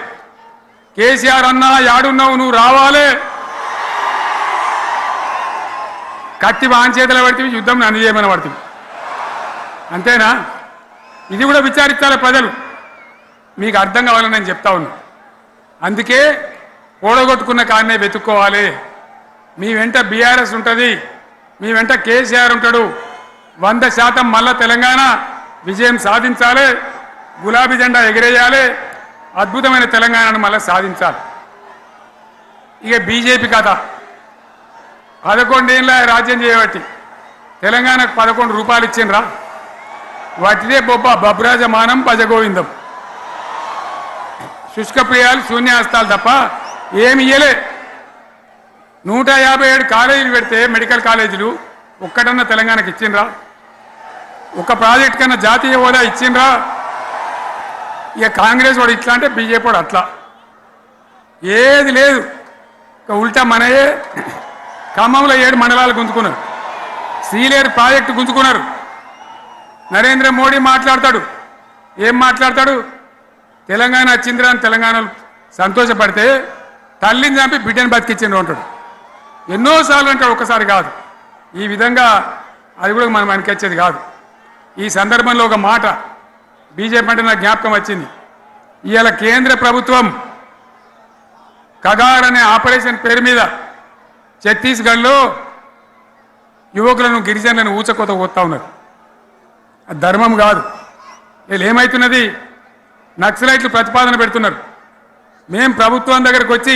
కేసీఆర్ అన్నా యాడున్నావు నువ్వు రావాలి, కత్తి వాంచేతలు పడితే యుద్ధం నన్ను చేయమని పడుతుంది. అంతేనా? ఇది కూడా విచారించాలి ప్రజలు. మీకు అర్థం కావాలని నేను చెప్తా ఉన్నా. అందుకే ఓడగొట్టుకున్న కాడనే వెతుక్కోవాలి. మీ వెంట బీఆర్ఎస్ ఉంటుంది, మీ వెంట కేసీఆర్ ఉంటాడు. 100% మళ్ళా తెలంగాణ విజయం సాధించాలి, గులాబీ జెండా ఎగిరేయాలి, అద్భుతమైన తెలంగాణను మళ్ళీ సాధించాలి. ఇక బీజేపీ కథ 11 ఏళ్ళ రాజ్యం చేయబట్టి తెలంగాణకు 11 రూపాయలు ఇచ్చిండ్రా? వాటిదే బబ్రాజమానం భజగోవిందం. శుష్క ప్రియాలు శూన్యాస్తాలు తప్ప ఏమి ఇయ్యలే. 157 కాలేజీలు పెడితే మెడికల్ కాలేజీలు ఒక్కటన్నా తెలంగాణకి ఇచ్చిండ్రా? ఒక ప్రాజెక్ట్ కన్నా జాతీయ హోదా ఇచ్చిండ్రా? ఇక కాంగ్రెస్ వాడు ఇట్లా అంటే బీజేపీ వాడు అట్లా. ఏది లేదు. ఇక ఉల్టా మనయే ఖమ్మంలో 7 మండలాలు గుంజుకున్నారు. సీలేరు ప్రాజెక్టు గుంజుకున్నారు. నరేంద్ర మోడీ మాట్లాడతాడు. ఏం మాట్లాడతాడు? తెలంగాణ వచ్చిందిరా అని తెలంగాణలో సంతోషపడితే తల్లిని చంపి బిడ్డను బతికిచ్చిండ్రు అంటాడు. ఎన్నోసార్లు అంటాడు, ఒక్కసారి కాదు. ఈ విధంగా అది కూడా మనం అనిపించేది కాదు. ఈ సందర్భంలో ఒక మాట బీజేపీ అంటే నాకు జ్ఞాపకం వచ్చింది. ఇవాళ కేంద్ర ప్రభుత్వం కగార్ అనే ఆపరేషన్ పేరు మీద ఛత్తీస్గఢ్లో యువకులను గిరిజనులను ఊచకోత పోతా ఉన్నారు. అది ధర్మం కాదు. వీళ్ళు ఏమవుతున్నది? నక్సలైట్లు ప్రతిపాదన పెడుతున్నారు. మేము ప్రభుత్వం దగ్గరకు వచ్చి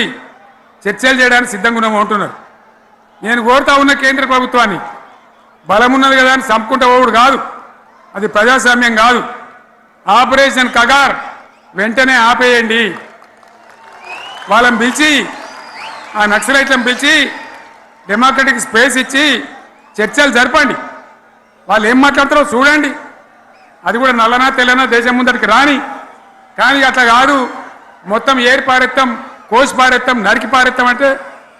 చర్చలు చేయడానికి సిద్ధంగా ఉన్నాము అంటున్నారు. నేను కోరుతా ఉన్న కేంద్ర ప్రభుత్వాన్ని, బలం ఉన్నది కదా అని చంపుకుంటా పోవుడు కాదు, అది ప్రజాస్వామ్యం కాదు. ఆపరేషన్ కగార్ వెంటనే ఆపేయండి. వాళ్ళని పిలిచి, ఆ నక్సలైట్లను పిలిచి డెమోక్రటిక్ స్పేస్ ఇచ్చి చర్చలు జరపండి. వాళ్ళు ఏం మాట్లాడతారో చూడండి. అది కూడా నల్లనా తెల్లనా దేశం ముందరికి రాని. కానీ అట్లా కాదు, మొత్తం ఏరి పారెత్తాం, కోసి పారెత్తాం, నరికి పారెత్తాం అంటే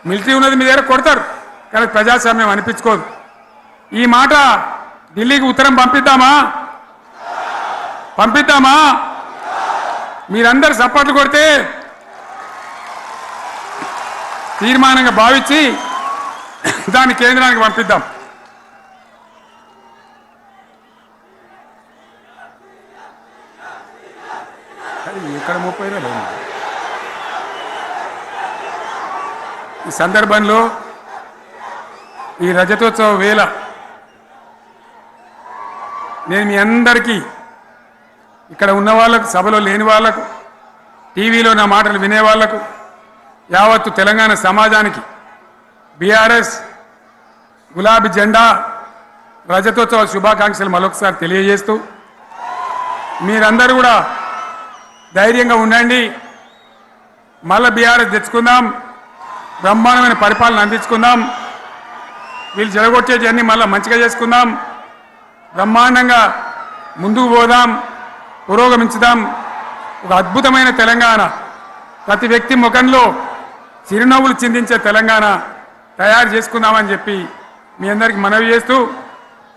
మిలిటరీ ఉన్నది మీ దగ్గర కొడతారు. కానీ ప్రజాస్వామ్యం అనిపించుకోదు. ఈ మాట ఢిల్లీకి ఉత్తరం పంపిద్దామా? పంపిద్దామా? మీరందరూ సపోర్ట్లు కొడితే తీర్మానంగా భావించి దాన్ని కేంద్రానికి పంపిద్దాం. ఇక్కడ 30 ఈ సందర్భంలో ఈ రజతోత్సవ వేళ నేను మీ అందరికీ, ఇక్కడ ఉన్న వాళ్ళకు, సభలో లేని వాళ్లకు, టీవీలో నా మాటలు వినే వాళ్లకు, యావత్తు తెలంగాణ సమాజానికి బీఆర్ఎస్ గులాబీ జెండా రజతోత్సవ శుభాకాంక్షలు మరొకసారి తెలియజేస్తూ, మీరందరూ కూడా ధైర్యంగా ఉండండి. మళ్ళీ బీఆర్ఎస్ తెచ్చుకుందాం, బ్రహ్మాండమైన పరిపాలన అందించుకుందాం. వీళ్ళు జరగొట్టేటివన్నీ మళ్ళీ మంచిగా చేసుకుందాం, బ్రహ్మాండంగా ముందుకు పోదాం, పురోగమించుదాం. ఒక అద్భుతమైన తెలంగాణ, ప్రతి వ్యక్తి ముఖంలో చిరునవ్వులు చిందించే తెలంగాణ తయారు చేసుకుందామని చెప్పి మీ అందరికీ మనవి చేస్తూ,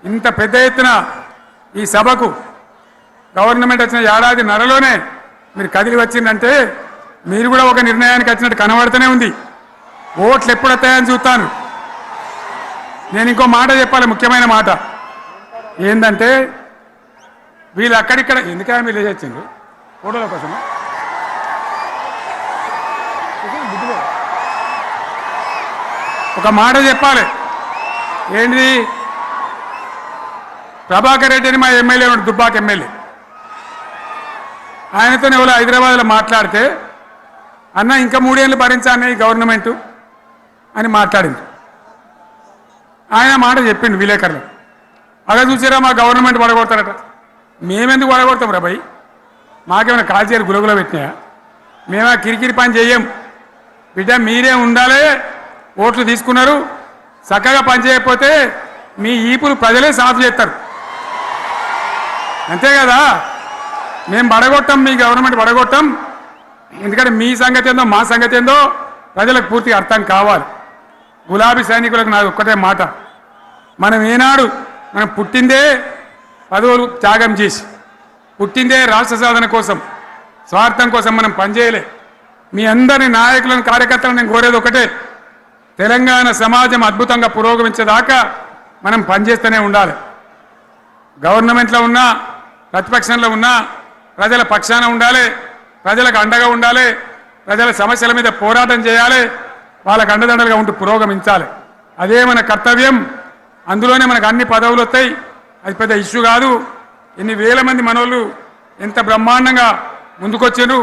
ఇంత పెద్ద ఎత్తున ఈ సభకు గవర్నమెంట్ వచ్చిన ఏడాది నరలోనే మీరు కదిలి వచ్చిందంటే మీరు కూడా ఒక నిర్ణయానికి వచ్చినట్టు కనబడుతూనే ఉంది. ఓట్లు ఎప్పుడు వస్తాయని చూస్తాను. నేను ఇంకో మాట చెప్పాలి, ముఖ్యమైన మాట ఏంటంటే, వీళ్ళు అక్కడిక్కడ ఎందుకైనా మీరు లేచొచ్చిండ్రు ఫోటోల కోసం. ఒక మాట చెప్పాలి. ఏంటిది? ప్రభాకర్ రెడ్డి అని మా ఎమ్మెల్యే ఉన్నాడు, దుబ్బాక ఎమ్మెల్యే. ఆయనతో ఎవరో హైదరాబాద్లో మాట్లాడితే అన్న ఇంకా 3 ఏళ్ళు భరించానే ఈ గవర్నమెంటు అని మాట్లాడింది. ఆయన మాట చెప్పిండు విలేకరులు. అలా చూసారా మా గవర్నమెంట్ పడగొడతారట. మేమెందుకు పడగొడతాం రా భయ్? మాకేమైనా కాల్చేరు గులగులో పెట్టినాయా? మేమా కిరికిరి పని చెయ్యం బిడ్డ. మీరే ఉండాలి, ఓట్లు తీసుకున్నారు, చక్కగా పని చేయకపోతే మీ ఈపులు ప్రజలే సాఫ్ చేస్తారు, అంతే కదా. మేము పడగొట్టాం, మీ గవర్నమెంట్ పడగొట్టాం. ఎందుకంటే మీ సంగతి ఏందో మా సంగతి ఏందో ప్రజలకు పూర్తిగా అర్థం కావాలి. గులాబీ సైనికులకు నాది ఒక్కటే మాట, మనం ఏనాడు మనం పుట్టిందే పదవులు త్యాగం చేసి, పుట్టిందే రాష్ట్ర సాధన కోసం, స్వార్థం కోసం మనం పనిచేయలే. మీ అందరి నాయకులను కార్యకర్తలను నేను కోరేది ఒకటే, తెలంగాణ సమాజం అద్భుతంగా పురోగమించేదాకా మనం పనిచేస్తూనే ఉండాలి. గవర్నమెంట్లో ఉన్నా ప్రతిపక్షంలో ఉన్నా ప్రజల పక్షాన ఉండాలి, ప్రజలకు అండగా ఉండాలి, ప్రజల సమస్యల మీద పోరాటం చేయాలి, వాళ్ళకు అండదండలుగా ఉంటూ పురోగమించాలి. అదే మన కర్తవ్యం. అందులోనే మనకు అన్ని పదవులు వస్తాయి, అది పెద్ద ఇష్యూ కాదు. ఎన్ని వేల మంది మనోళ్ళు ఎంత బ్రహ్మాండంగా ముందుకొచ్చారు.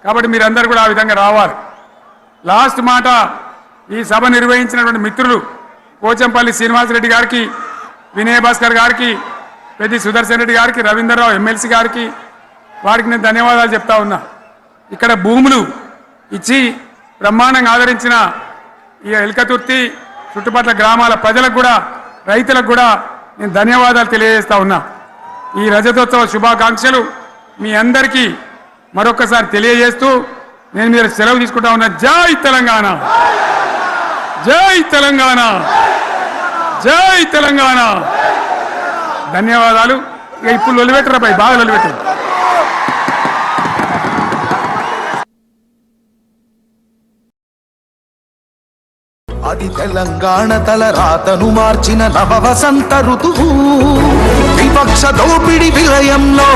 కాబట్టి మీరందరూ కూడా ఆ విధంగా రావాలి. లాస్ట్ మాట, ఈ సభ నిర్వహించినటువంటి మిత్రులు పోచంపల్లి శ్రీనివాసరెడ్డి గారికి, వినయ్ భాస్కర్ గారికి, పెద్ది సుదర్శన్ రెడ్డి గారికి, రవీంద్రరావు ఎమ్మెల్సీ గారికి, వారికి నేను ధన్యవాదాలు చెప్తా ఉన్నా. ఇక్కడ భూములు ఇచ్చి బ్రహ్మాండంగా ఆదరించిన ఈ ఎల్కతుర్తి చుట్టుపక్కల గ్రామాల ప్రజలకు కూడా, రైతులకు కూడా నేను ధన్యవాదాలు తెలియజేస్తా ఉన్నా. ఈ రజతోత్సవ శుభాకాంక్షలు మీ అందరికీ మరొకసారి తెలియజేస్తూ నేను మీరు సెలవు తీసుకుంటా ఉన్నా. జై తెలంగాణ, జై తెలంగాణ, జై తెలంగాణ. ధన్యవాదాలు. ఇక ఇప్పుడు లొలిపెట్టరా పై, బాగా లొలిపెట్టారు. అది తెలంగాణ తలరాతను మార్చిన నవ వసంత ఋతువు. విపక్ష దోపిడి విలయంలో